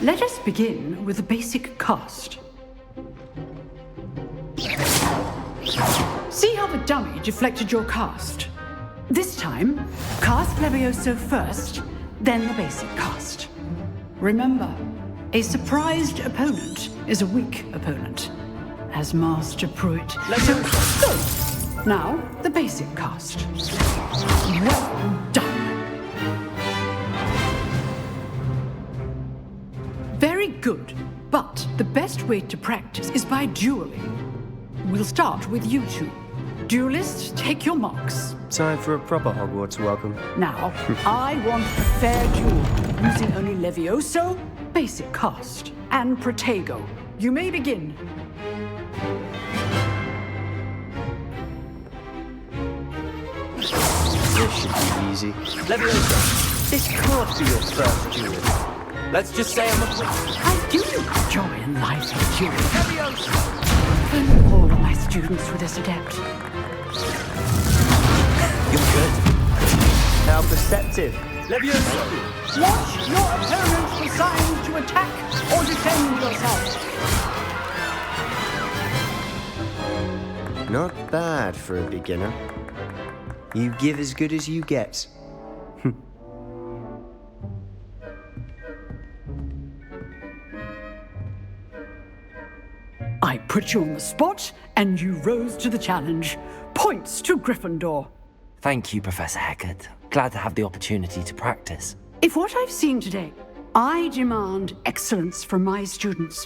Let us begin with the basic cast. See how the dummy deflected your cast? This time, cast Levioso first, then the basic cast. Remember, a surprised opponent is a weak opponent, as Master Pruitt. So, now the basic cast. Well done. Very good, but the best way to practice is by dueling. We'll start with you two. Duelists, take your marks. Time for a proper Hogwarts welcome. Now, I want a fair duel, using only Levioso, basic cast, and Protego. You may begin. This should be easy. Levioso, this can't be your first duel. Let's just say I'm a I do enjoy in life and dueling. Levioso! All of my students with this adept. You're good. How perceptive. Levioso! Watch your opponent for signs to attack or defend yourself. Not bad for a beginner. You give as good as you get. I put you on the spot, and you rose to the challenge. Points to Gryffindor. Thank you, Professor Hecat. Glad to have the opportunity to practice. If what I've seen today, I demand excellence from my students.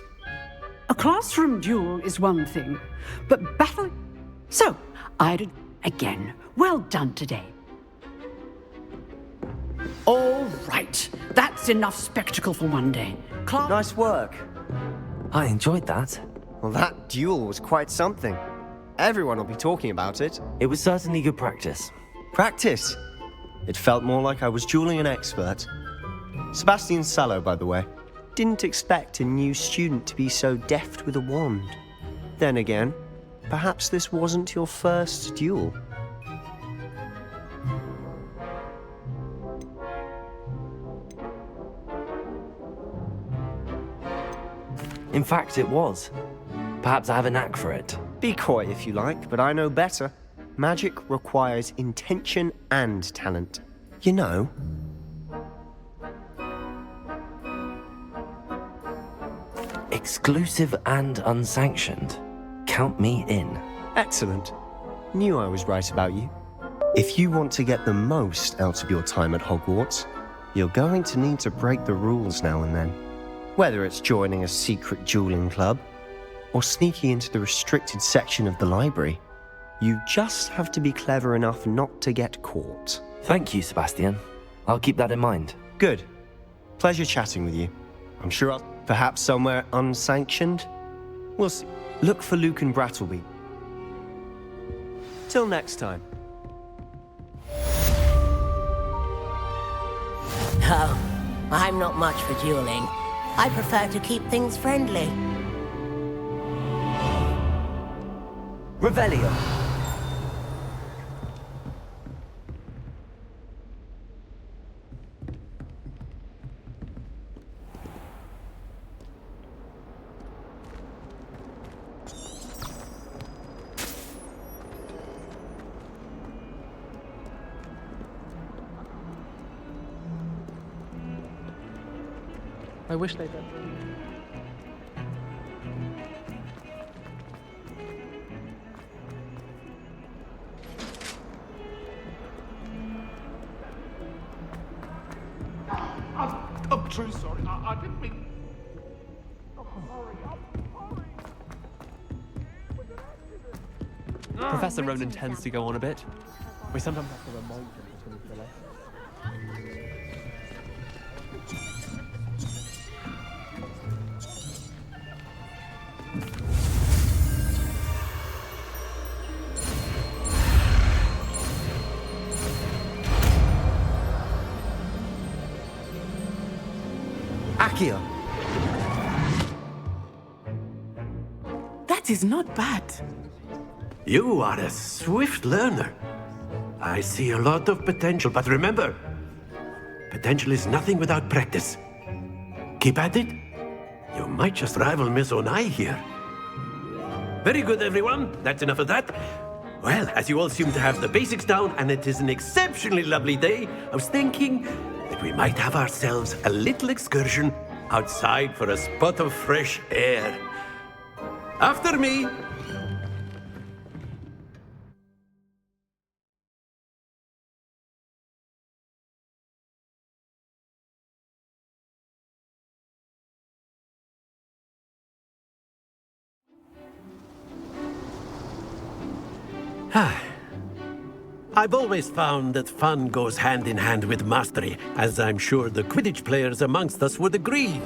A classroom duel is one thing, but battle... So, again, well done today. All right, that's enough spectacle for one day. Nice work. I enjoyed that. Well, that duel was quite something. Everyone will be talking about it. It was certainly good practice. Practice? It felt more like I was dueling an expert. Sebastian Sallow, by the way. Didn't expect a new student to be so deft with a wand. Then again, perhaps this wasn't your first duel. In fact, it was. Perhaps I have a knack for it. Be coy if you like, but I know better. Magic requires intention and talent. You know. Exclusive and unsanctioned. Count me in. Excellent. Knew I was right about you. If you want to get the most out of your time at Hogwarts, you're going to need to break the rules now and then. Whether it's joining a secret dueling club, or sneaking into the restricted section of the library, you just have to be clever enough not to get caught. Thank you, Sebastian. I'll keep that in mind. Good. Pleasure chatting with you. I'm sure I'll... Perhaps somewhere unsanctioned? We'll see. Look for Luke and Brattleby. Till next time. Oh, I'm not much for dueling. I prefer to keep things friendly. Revelio. I wish they'd... I'm truly sorry. I didn't mean... Professor Ronan tends to go on a bit. We sometimes have to remind him to finish the lesson. Accio. That is not bad. You are a swift learner. I see a lot of potential, but remember, potential is nothing without practice. Keep at it, You might just rival Miss Onai here. Very good, everyone. That's enough of that. Well, as you all seem to have the basics down, and it is an exceptionally lovely day, I was thinking that we might have ourselves a little excursion outside for a spot of fresh air. After me. I've always found that fun goes hand in hand with mastery, as I'm sure the Quidditch players amongst us would agree.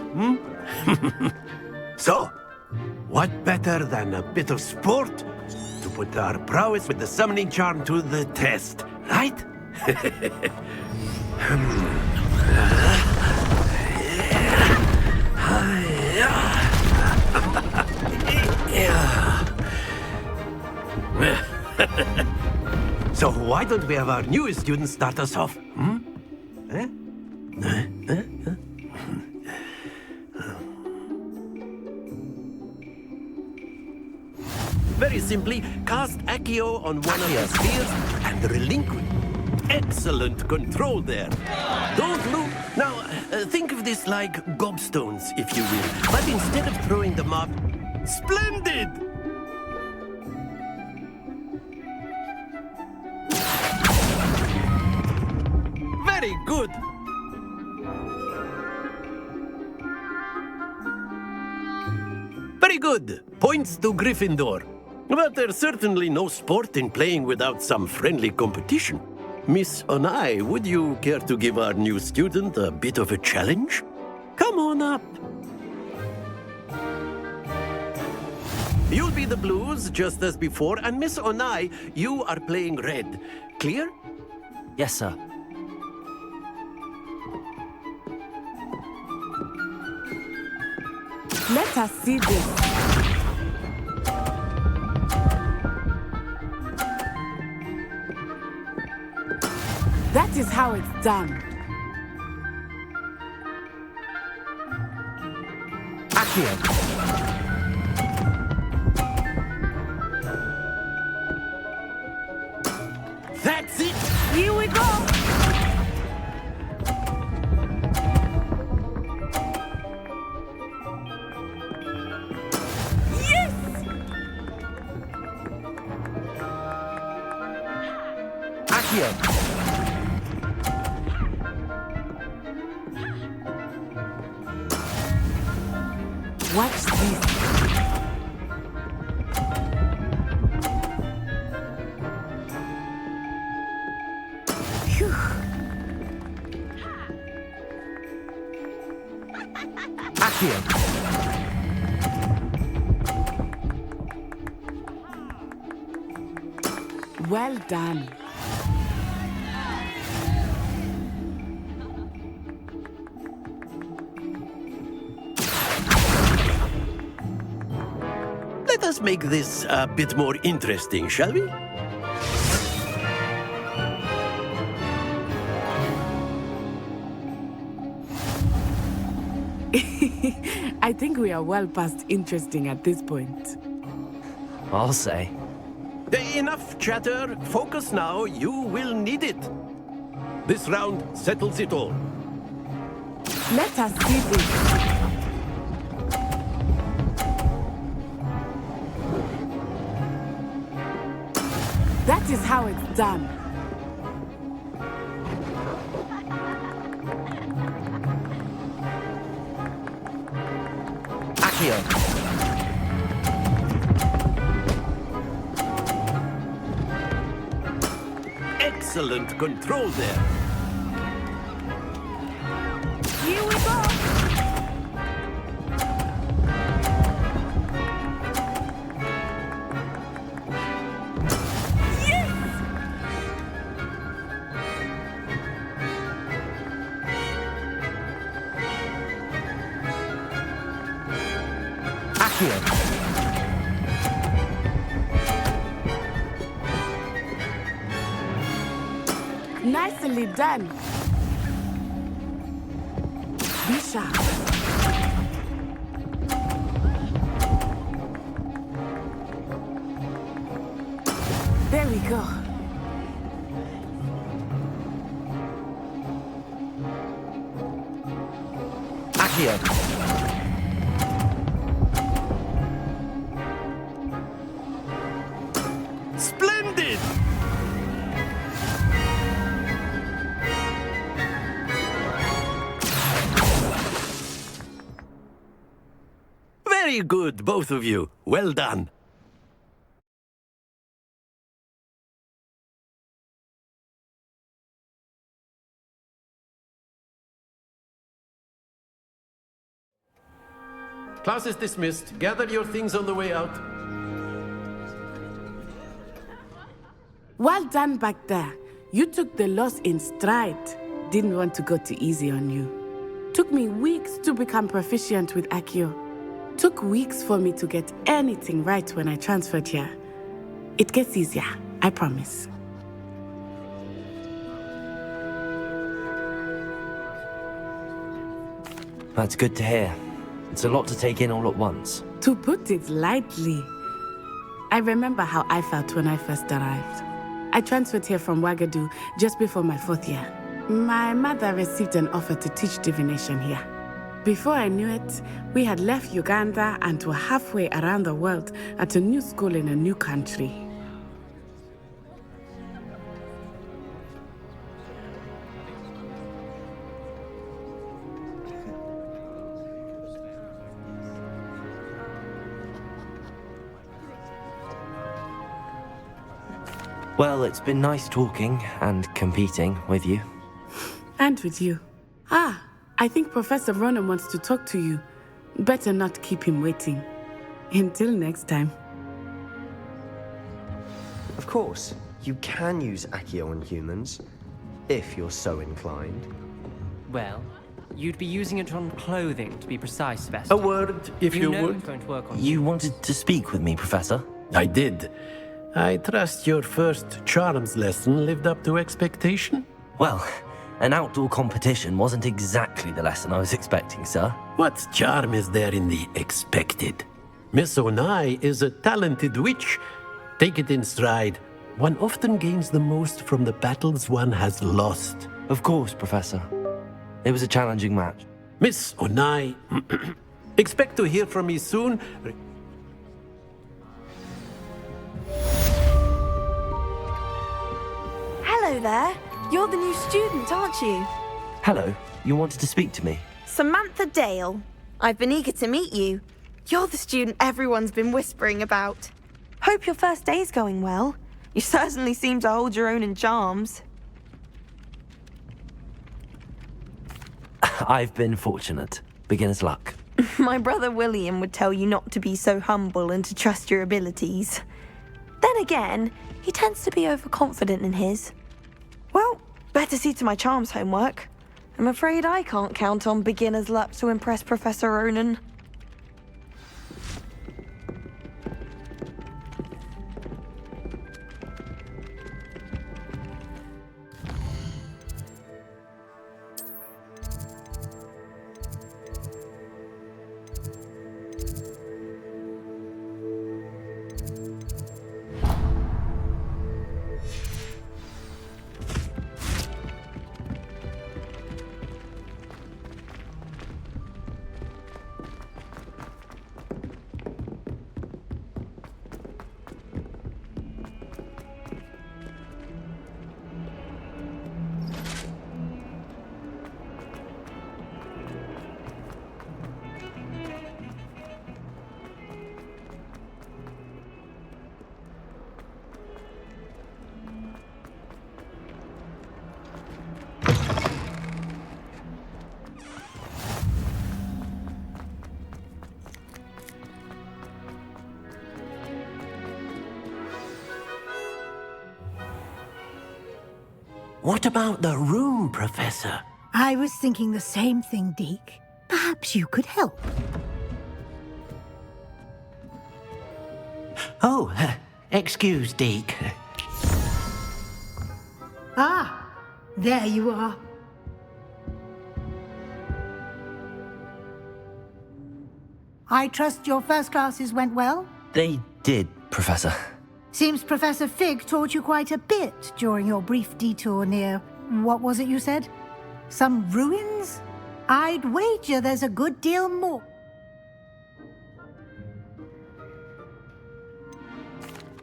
So, what better than a bit of sport to put our prowess with the summoning charm to the test, right? So why don't we have our newest student start us off? Very simply, cast Accio on one of your spheres and relinquish. Excellent control there. Don't look. Now, think of this like gobstones, if you will. But instead of throwing them up, splendid! Very good. Very good. Points to Gryffindor. But there's certainly no sport in playing without some friendly competition. Miss Onai, would you care to give our new student a bit of a challenge? Come on up. You'll be the blues, just as before, and Miss Onai, you are playing red. Clear? Yes, sir. Let us see this. That is how it's done. Accio. That's it! Here we go! Yes! Accio. Watch this. Phew. Accio. Well done. Let us make this a bit more interesting, shall we? I think we are well past interesting at this point. I'll say. Enough chatter. Focus now. You will need it. This round settles it all. Let us see this. That is how it's done. Accio. Excellent control there. Here we go. Accio. Nicely done. Be sharp. go. Accio. Splendid! Very good, both of you. Well done. Class is dismissed. Gather your things on the way out. Well done back there. You took the loss in stride. Didn't want to go too easy on you. Took me weeks to become proficient with Accio. Took weeks for me to get anything right when I transferred here. It gets easier, I promise. That's good to hear. It's a lot to take in all at once. To put it lightly, I remember how I felt when I first arrived. I transferred here from Wagadu just before my 4th year. My mother received an offer to teach divination here. Before I knew it, we had left Uganda and were halfway around the world at a new school in a new country. Well, it's been nice talking and competing with you. And with you. I think Professor Ronan wants to talk to you. Better not keep him waiting. Until next time. Of course, you can use Accio on humans, if you're so inclined. Well, you'd be using it on clothing, to be precise, Vesta. A word, if you know would. it's going to work on You wanted to speak with me, Professor? I did. I trust your first charms lesson lived up to expectation? Well, an outdoor competition wasn't exactly the lesson I was expecting, sir. What charm is there in the expected? Miss Onai is a talented witch. Take it in stride. One often gains the most from the battles one has lost. Of course, Professor. It was a challenging match. Miss Onai, expect to hear from me soon. Hello there. You're the new student, aren't you? Hello, you wanted to speak to me? Samantha Dale. I've been eager to meet you. You're the student everyone's been whispering about. Hope your first day's going well. You certainly seem to hold your own in charms. I've been fortunate. Beginner's luck. My brother William would tell you not to be so humble and to trust your abilities. Then again, he tends to be overconfident in his. Well, better see to my charms homework. I'm afraid I can't count on beginner's luck to impress Professor Ronan. What about the room, Professor? I was thinking the same thing, Deke. Perhaps you could help. Oh, excuse, Deke. Ah, there you are. I trust your first classes went well? They did, Professor. Seems Professor Fig taught you quite a bit during your brief detour near... what was it you said? Some ruins? I'd wager there's a good deal more.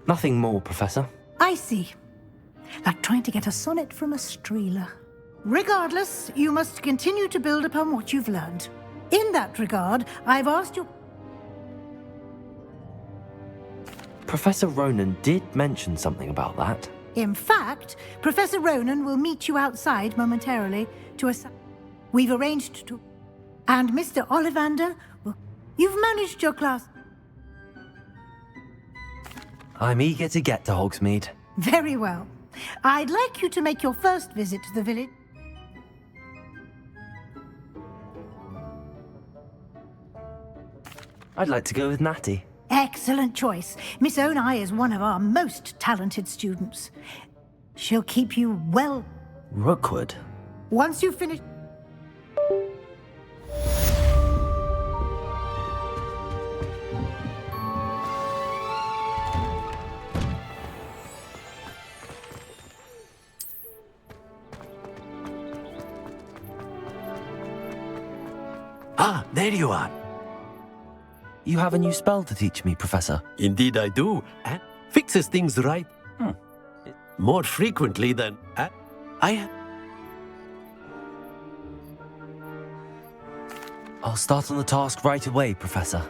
Nothing more, Professor. I see. Like trying to get a sonnet from a streeler. Regardless, you must continue to build upon what you've learned. In that regard, I've asked you... Professor Ronan did mention something about that. In fact, Professor Ronan will meet you outside momentarily to assign... We've arranged to... And Mr. Ollivander will... You've managed your class... I'm eager to get to Hogsmeade. Very well. I'd like you to make your first visit to the village. I'd like to go with Natty. Excellent choice. Miss Onai is one of our most talented students. She'll keep you well... Rookwood? Once you finish... Ah, there you are. You have a new spell to teach me, Professor. Indeed I do. And fixes things right. More frequently than I... I'll start on the task right away, Professor.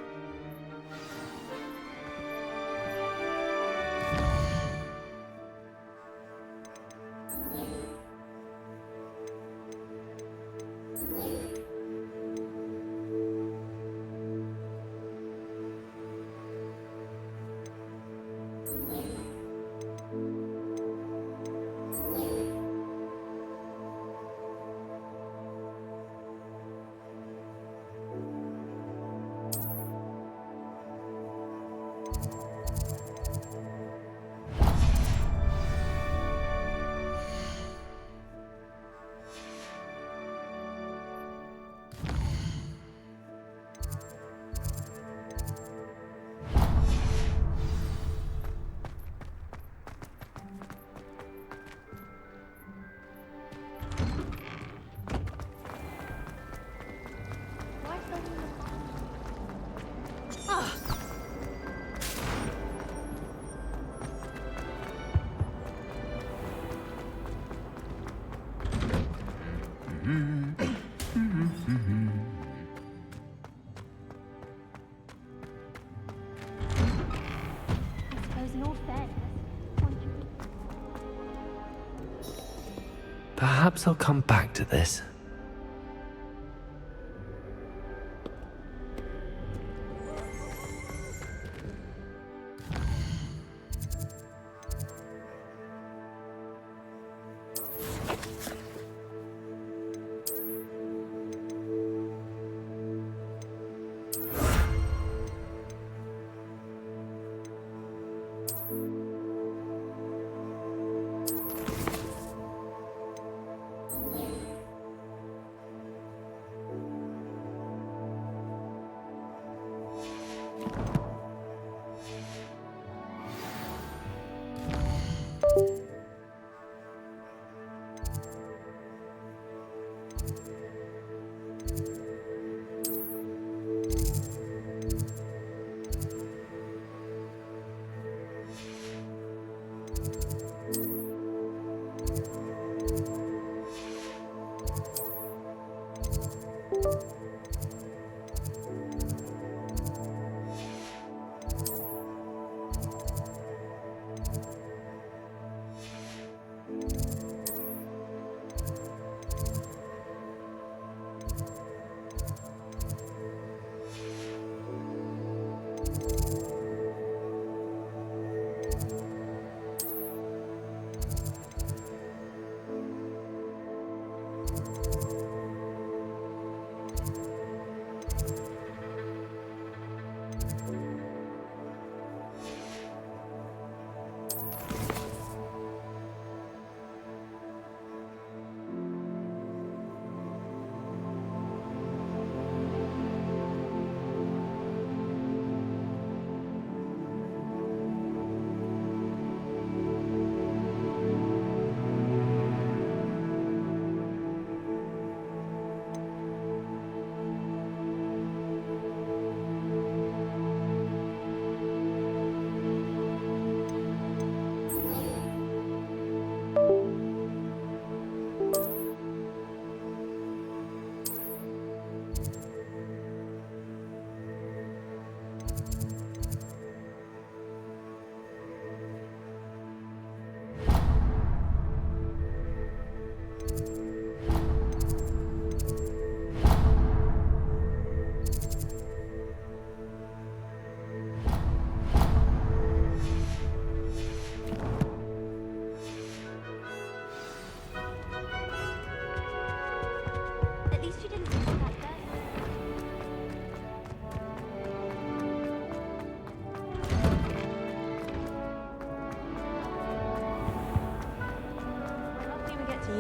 Perhaps I'll come back to this.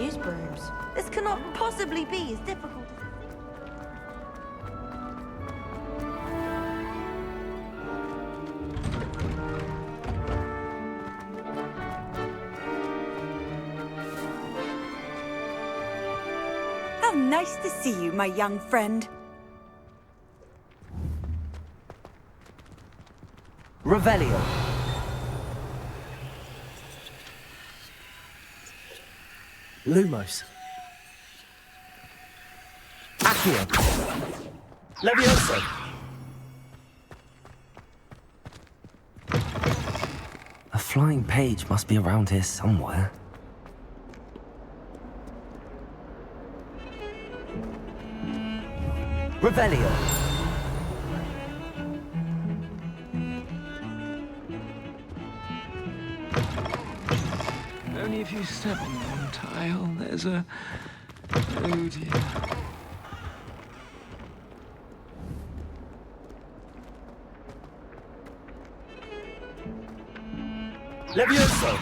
use brooms. This cannot possibly be as difficult as... How nice to see you, my young friend. Revelio. Lumos. Accio. Levioso. A flying page must be around here somewhere. Revelio. Only if you step on one tile, there's a... Oh dear. Levioso.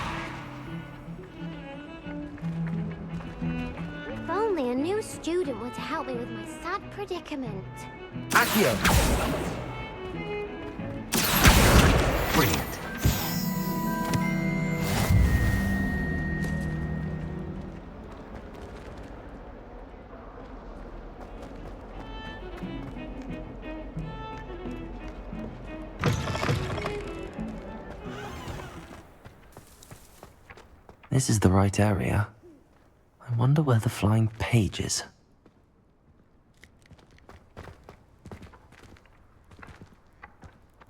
If only a new student were to help me with my sad predicament. Accio. Brilliant. This is the right area. I wonder where the flying page is.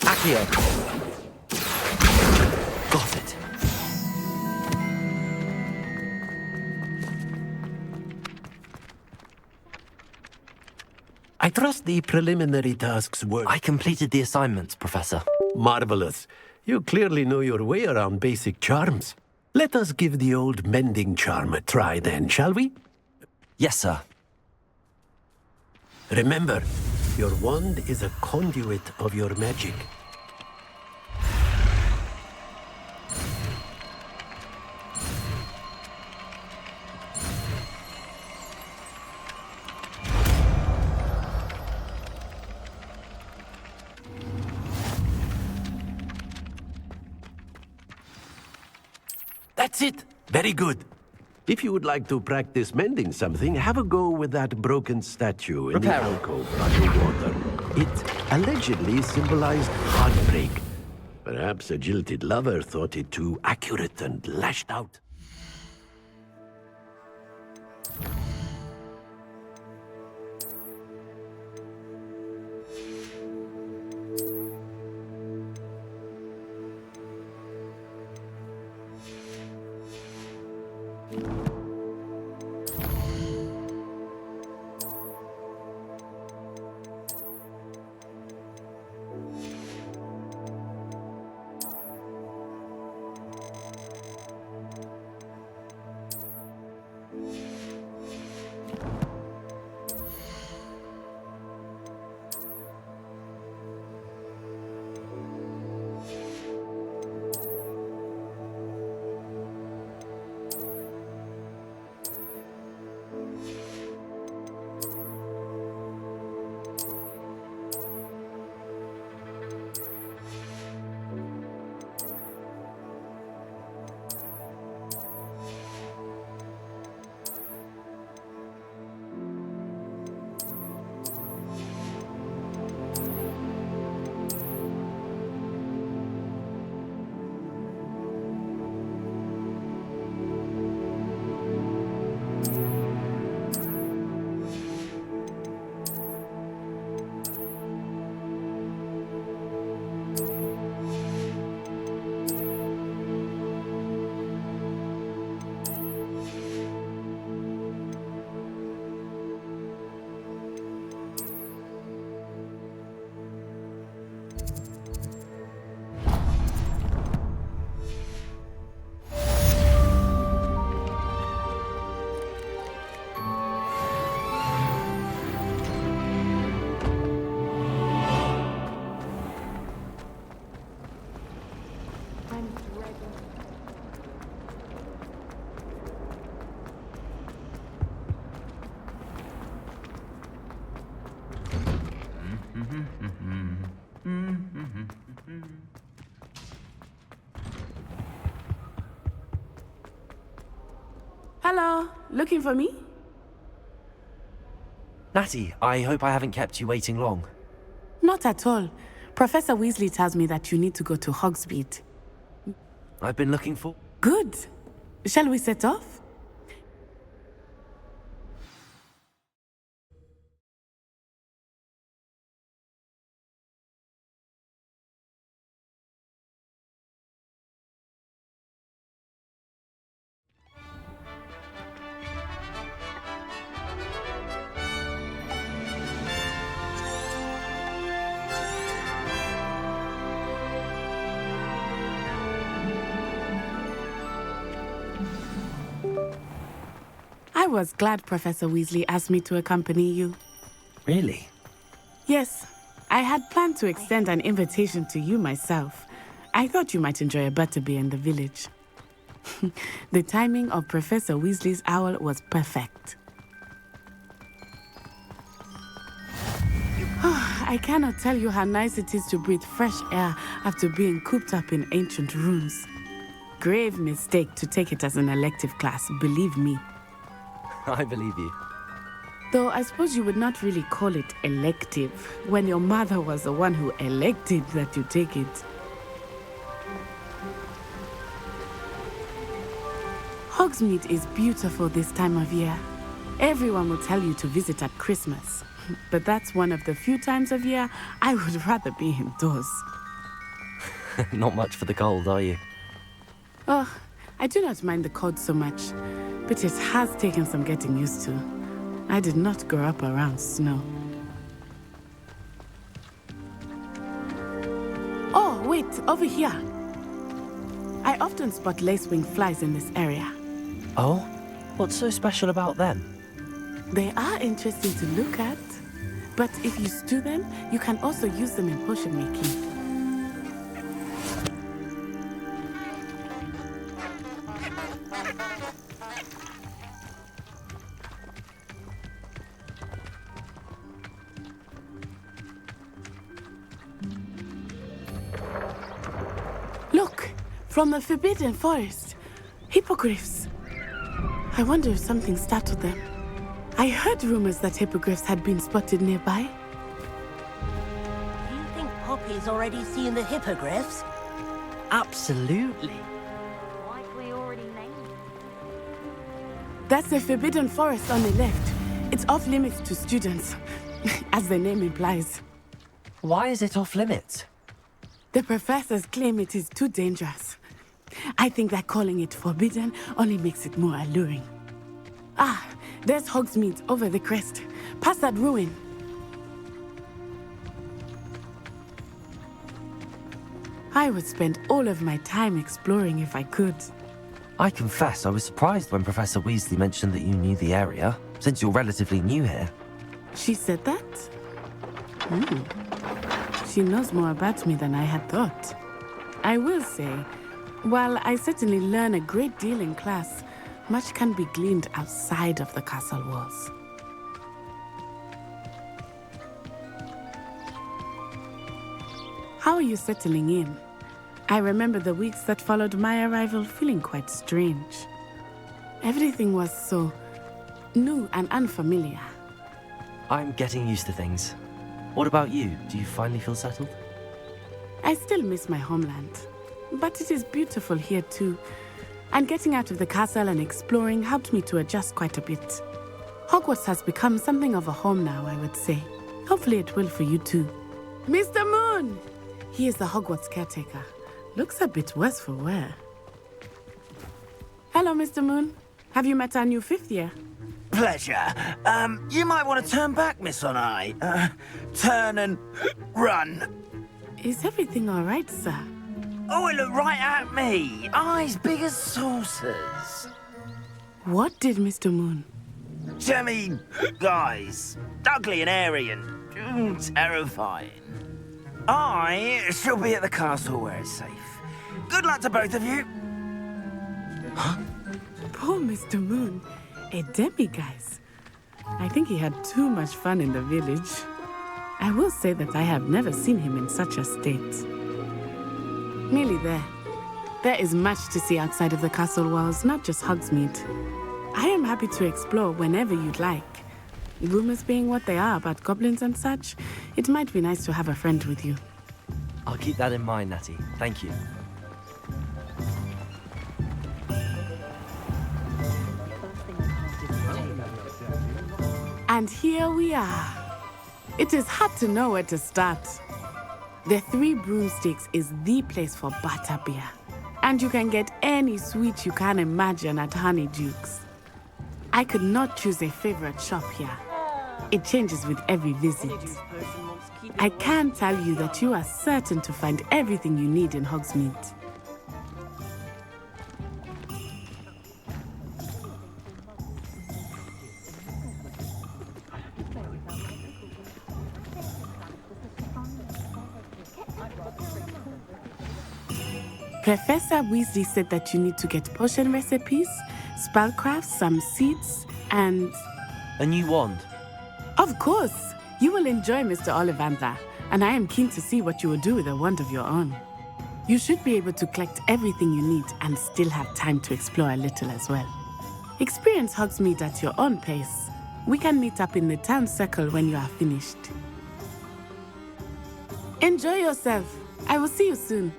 Accio. Got it. I trust the preliminary tasks were... I completed the assignments, Professor. Marvelous. You clearly know your way around basic charms. Let us give the old mending charm a try then, shall we? Yes, sir. Remember, your wand is a conduit of your magic. That's it! Very good. If you would like to practice mending something, have a go with that broken statue in the alcove underwater. It allegedly symbolized heartbreak. Perhaps a jilted lover thought it too accurate and lashed out. Hello, looking for me? Natty, I hope I haven't kept you waiting long. Not at all. Professor Weasley tells me that you need to go to Hogsmeade. I've been looking for... Good. Shall we set off? I was glad Professor Weasley asked me to accompany you. Really? Yes, I had planned to extend an invitation to you myself. I thought you might enjoy a butterbeer in the village. The timing of Professor Weasley's owl was perfect. I cannot tell you how nice it is to breathe fresh air after being cooped up in ancient rooms. Grave mistake to take it as an elective class, believe me. I believe you. Though I suppose you would not really call it elective when your mother was the one who elected that you take it. Hogsmeade is beautiful this time of year. Everyone will tell you to visit at Christmas, but that's one of the few times of year I would rather be indoors. Not much for the cold, are you? Oh, I do not mind the cold so much, but it has taken some getting used to. I did not grow up around snow. Oh, wait, over here. I often spot lacewing flies in this area. Oh? What's so special about them? They are interesting to look at, but if you stew them, you can also use them in potion making. Look, from the Forbidden Forest, hippogriffs. I wonder if something startled them. I heard rumors that hippogriffs had been spotted nearby. Do you think Poppy's already seen the hippogriffs? Absolutely. Like we already named. That's the Forbidden Forest on the left. It's off limits to students, as the name implies. Why is it off limits? The professors claim it is too dangerous. I think that calling it forbidden only makes it more alluring. Ah, there's Hogsmeade over the crest. Past that ruin. I would spend all of my time exploring if I could. I confess I was surprised when Professor Weasley mentioned that you knew the area, since you're relatively new here. She said that? She knows more about me than I had thought. I will say, while I certainly learn a great deal in class, much can be gleaned outside of the castle walls. How are you settling in? I remember the weeks that followed my arrival feeling quite strange. Everything was so new and unfamiliar. I'm getting used to things. What about you? Do you finally feel settled? I still miss my homeland, but it is beautiful here too. And getting out of the castle and exploring helped me to adjust quite a bit. Hogwarts has become something of a home now, I would say. Hopefully it will for you too. Mr. Moon! He is the Hogwarts caretaker. Looks a bit worse for wear. Hello, Mr. Moon. Have you met our new fifth year? Pleasure. You might want to turn back, Miss On-Eye. Turn and run. Is everything all right, sir? Oh, it looked right at me. Eyes big as saucers. What did Mr. Moon? Jemmy, guys. Ugly and airy and terrifying. I shall be at the castle where it's safe. Good luck to both of you. Poor Mr. Moon. A demiguise. I think he had too much fun in the village. I will say that I have never seen him in such a state. Nearly there. There is much to see outside of the castle walls, not just Hogsmeade. I am happy to explore whenever you'd like. Rumors being what they are about goblins and such, it might be nice to have a friend with you. I'll keep that in mind, Natty. Thank you. And here we are. It is hard to know where to start. The Three Broomsticks is the place for butterbeer. And you can get any sweet you can imagine at Honeydukes. I could not choose a favorite shop here. It changes with every visit. I can tell you that you are certain to find everything you need in Hogsmeade. Professor Weasley said that you need to get potion recipes, spellcrafts, some seeds, and... A new wand? Of course! You will enjoy Mr. Ollivander, and I am keen to see what you will do with a wand of your own. You should be able to collect everything you need and still have time to explore a little as well. Experience Hogsmeade at your own pace. We can meet up in the town circle when you are finished. Enjoy yourself. I will see you soon.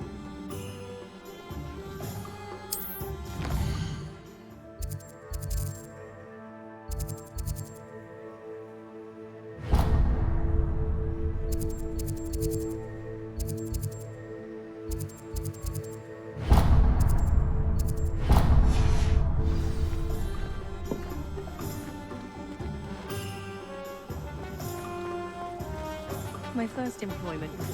My first employment was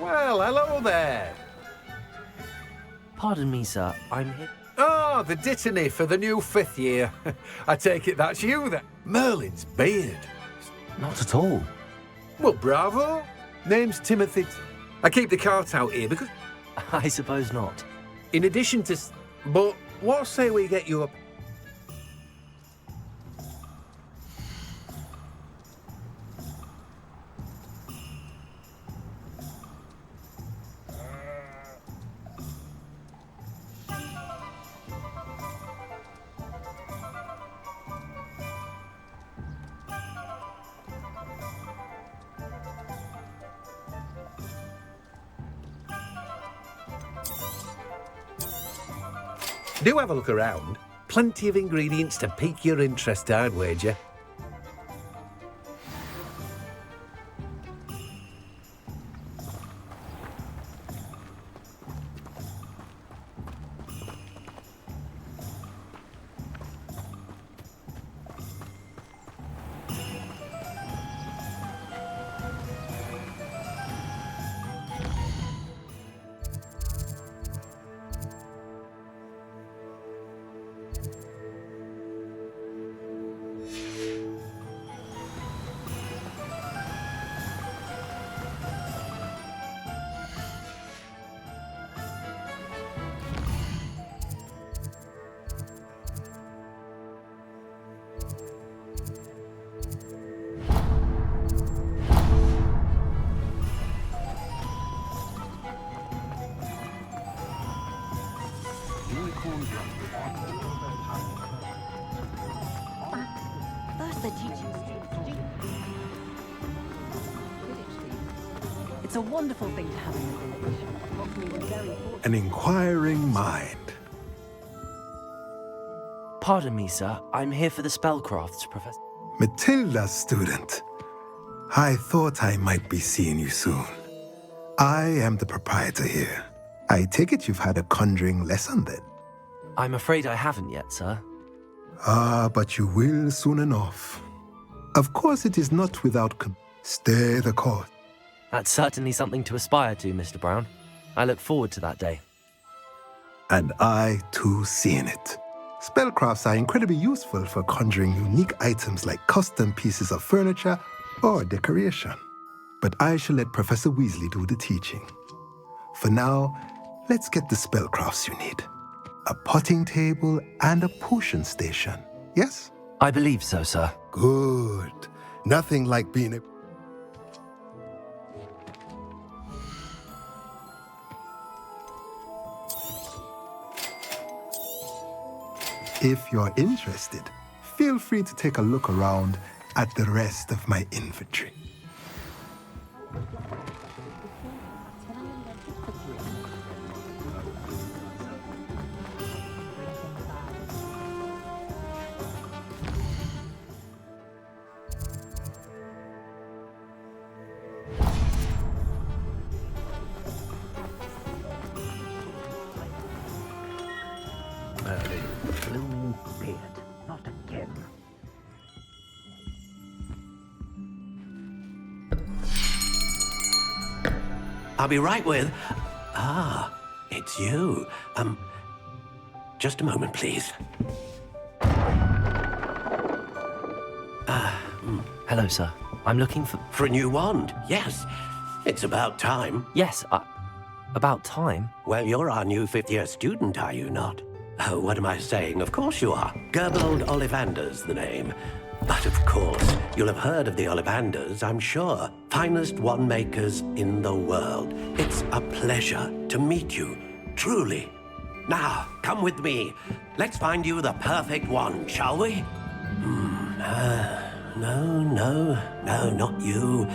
Well, hello there. Pardon me, sir. I'm here. Oh, the dittany for the new 5th year. I take it that's you then. Merlin's beard. Not at all. Well, bravo. Name's Timothy. I keep the cart out here because... I suppose not. In addition to... But what say we get you up... Do have a look around. Plenty of ingredients to pique your interest, I'd wager. First the teaching. It's a wonderful thing to have in the village. An inquiring mind. Pardon me, sir. I'm here for the spellcrafts, Professor. Matilda's student. I thought I might be seeing you soon. I am the proprietor here. I take it you've had a conjuring lesson then? I'm afraid I haven't yet, sir. Ah, but you will soon enough. Of course it is not without stay the course. That's certainly something to aspire to, Mr. Brown. I look forward to that day. And I, too, seeing it. Spellcrafts are incredibly useful for conjuring unique items like custom pieces of furniture or decoration. But I shall let Professor Weasley do the teaching. For now, let's get the spellcrafts you need. A potting table and a potion station, yes? I believe so, sir. Good. Nothing like being a... If you're interested, feel free to take a look around at the rest of my inventory. Blue beard, not again. I'll be right with... Ah, it's you. Just a moment, please. Hello, sir. I'm looking for... For a new wand, yes. It's about time. Yes, about time? Well, you're our new fifth-year student, are you not? Oh, what am I saying? Of course you are. Gerbold Ollivander's the name. But of course, you'll have heard of the Ollivanders, I'm sure. Finest wand makers in the world. It's a pleasure to meet you, truly. Now, come with me. Let's find you the perfect wand, shall we? No, not you.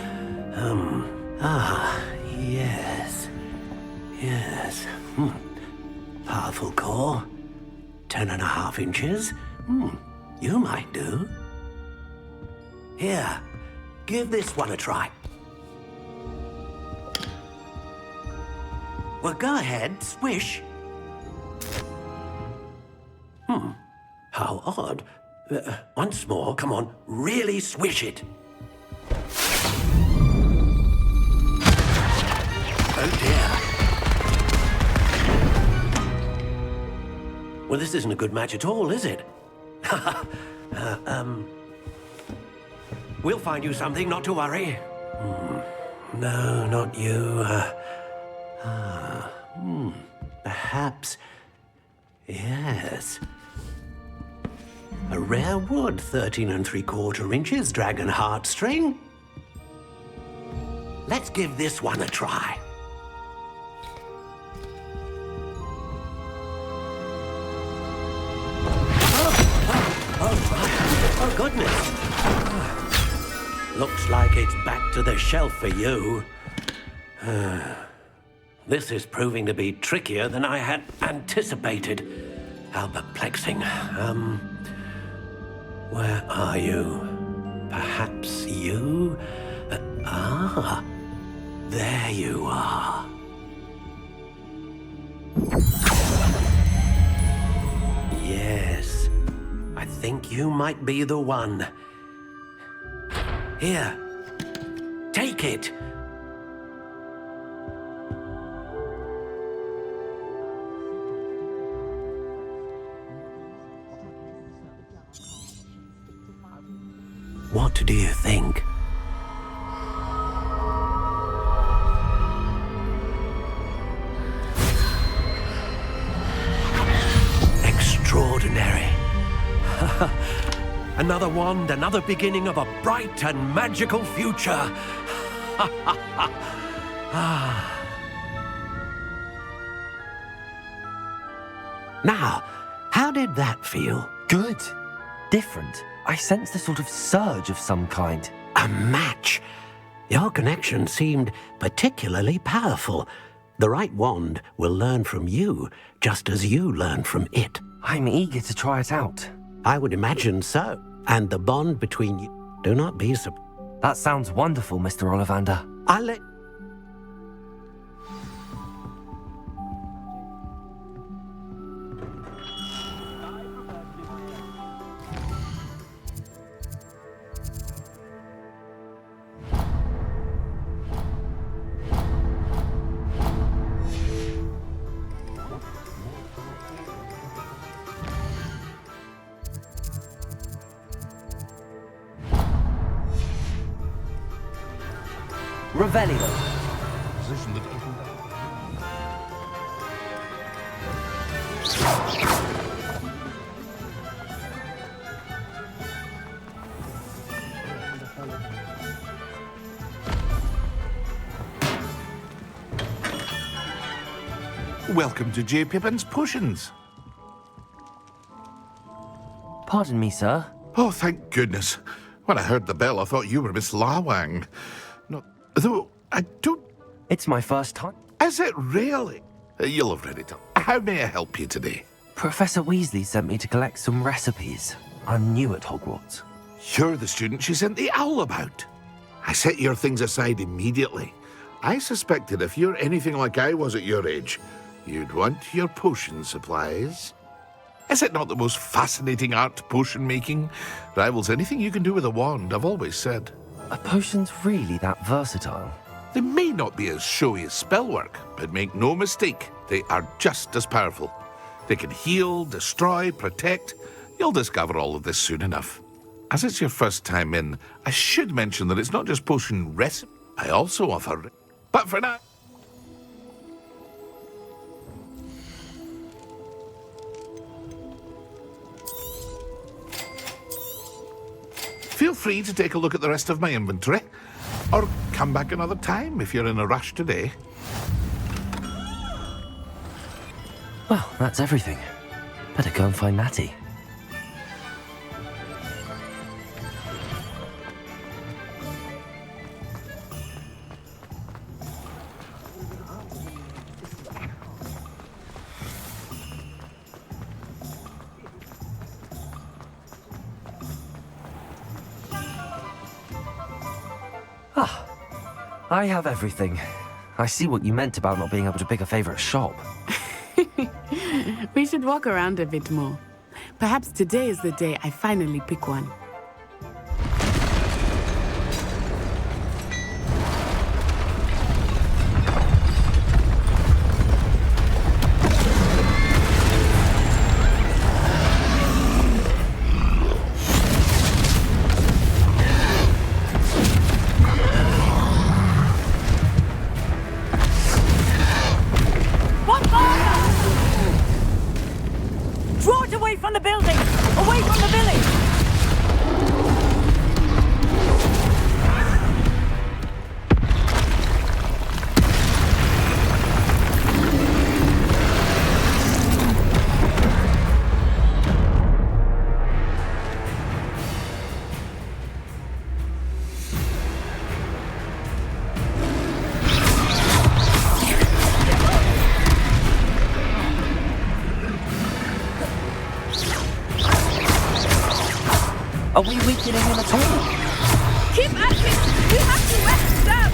Yes. Powerful core. 10.5 inches. You might do. Here, give this one a try. Well, go ahead, swish. How odd. Once more, come on, really swish it. Oh dear. Well, this isn't a good match at all, is it? We'll find you something, not to worry. No, not you. Perhaps... Yes. A rare wood, 13 3/4 inches, dragon heartstring. Let's give this one a try. Oh, goodness. Looks like it's back to the shelf for you. This is proving to be trickier than I had anticipated. How perplexing. Where are you? Perhaps you? There you are. Yes, I think you might be the one. Here, take it. What do you think? Extraordinary. Another wand, another beginning of a bright and magical future. Now, how did that feel? Good. Different. I sensed a sort of surge of some kind. A match. Your connection seemed particularly powerful. The right wand will learn from you, just as you learn from it. I'm eager to try it out. I would imagine so. And the bond between you... Do not be surprised. That sounds wonderful, Mr. Ollivander. I'll let... Revelio. Welcome to J. Pippin's Potions. Pardon me, sir. Oh, thank goodness. When I heard the bell, I thought you were Miss Lawang. No, though, I don't... It's my first time. Is it really? You'll have read it. How may I help you today? Professor Weasley sent me to collect some recipes. I'm new at Hogwarts. You're the student she sent the owl about. I set your things aside immediately. I suspected if you're anything like I was at your age, you'd want your potion supplies. Is it not the most fascinating art, potion making? Rivals anything you can do with a wand, I've always said. Are potions really that versatile? They may not be as showy as spellwork, but make no mistake, they are just as powerful. They can heal, destroy, protect. You'll discover all of this soon enough. As it's your first time in, I should mention that it's not just potion recipe. I also offer... But for now... Feel free to take a look at the rest of my inventory, or come back another time if you're in a rush today. Well, that's everything. Better go and find Natty. I have everything. I see what you meant about not being able to pick a favorite shop. We should walk around a bit more. Perhaps today is the day I finally pick one. From the building! Away from the village! Are we weakening him at all? Keep at it! We have to wet them!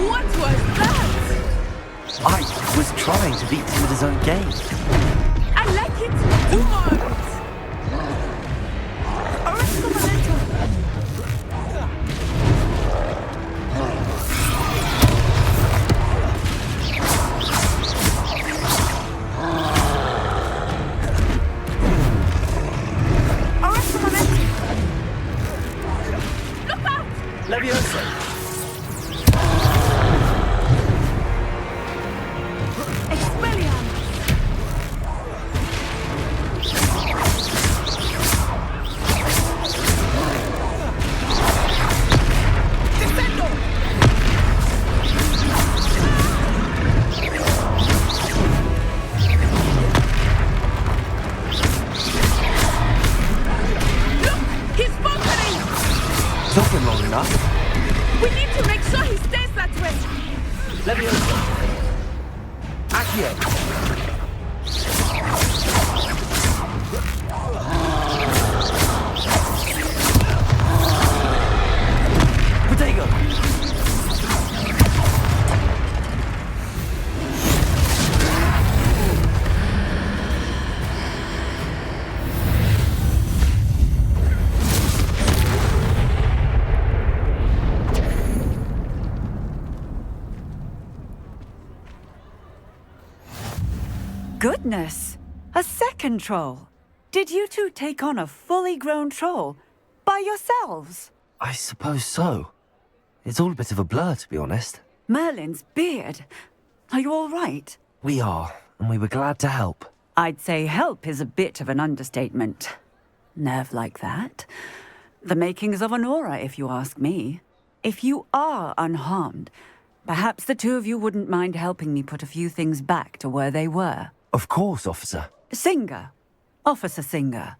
What was that? I was trying to beat him at his own game. I like it! What? Look out! Leviosa! Took him long enough. We need to make sure he stays that way. Leviosa. Accio. Protego. Goodness! A second troll! Did you two take on a fully grown troll by yourselves? I suppose so. It's all a bit of a blur, to be honest. Merlin's beard. Are you all right? We are, and we were glad to help. I'd say help is a bit of an understatement. Nerve like that. The makings of an aura, if you ask me. If you are unharmed, perhaps the two of you wouldn't mind helping me put a few things back to where they were. Of course, officer. Singer. Officer Singer.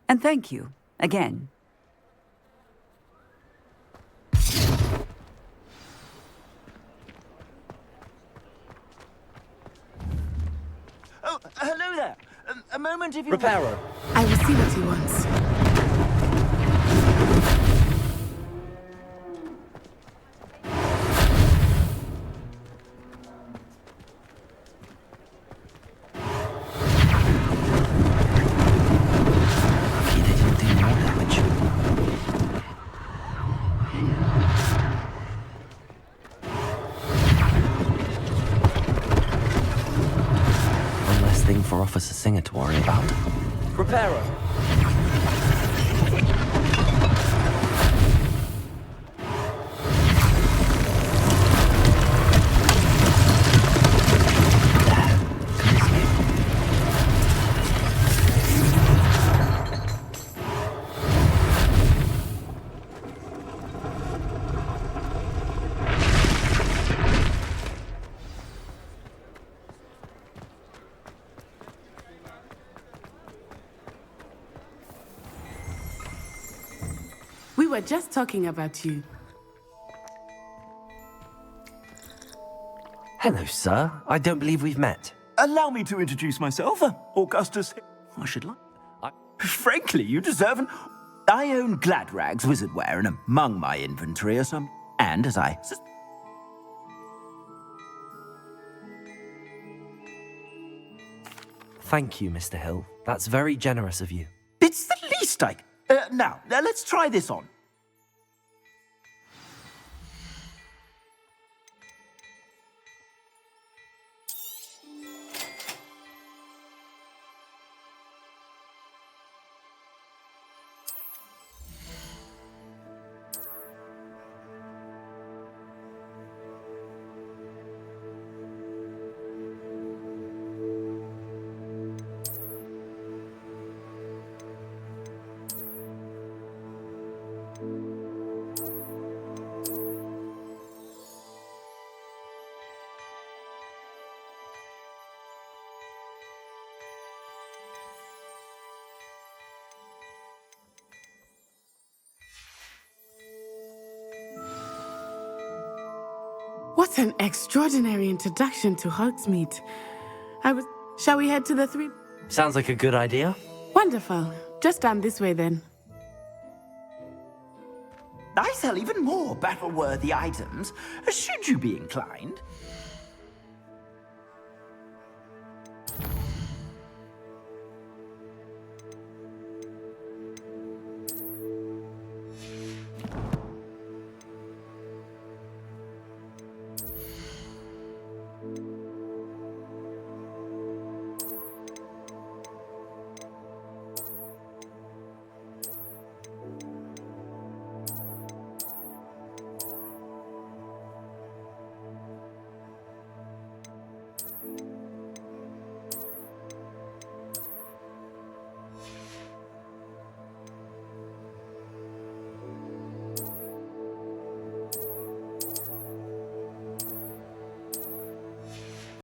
And thank you, again. Oh, hello there. A moment if you... Reparo. I will see what he wants. For Officer Singer to worry about. Reparo. We were just talking about you. Hello, sir. I don't believe we've met. Allow me to introduce myself, Augustus. I should like... Frankly, you deserve an... I own Gladrag's wizardware, and among my inventory are some... And as I... Thank you, Mr. Hill. That's very generous of you. It's the least I... now, let's try this on. What an extraordinary introduction to Hogsmeade. Shall we head to the three? Sounds like a good idea. Wonderful. Just down this way then. I sell even more battle-worthy items, should you be inclined.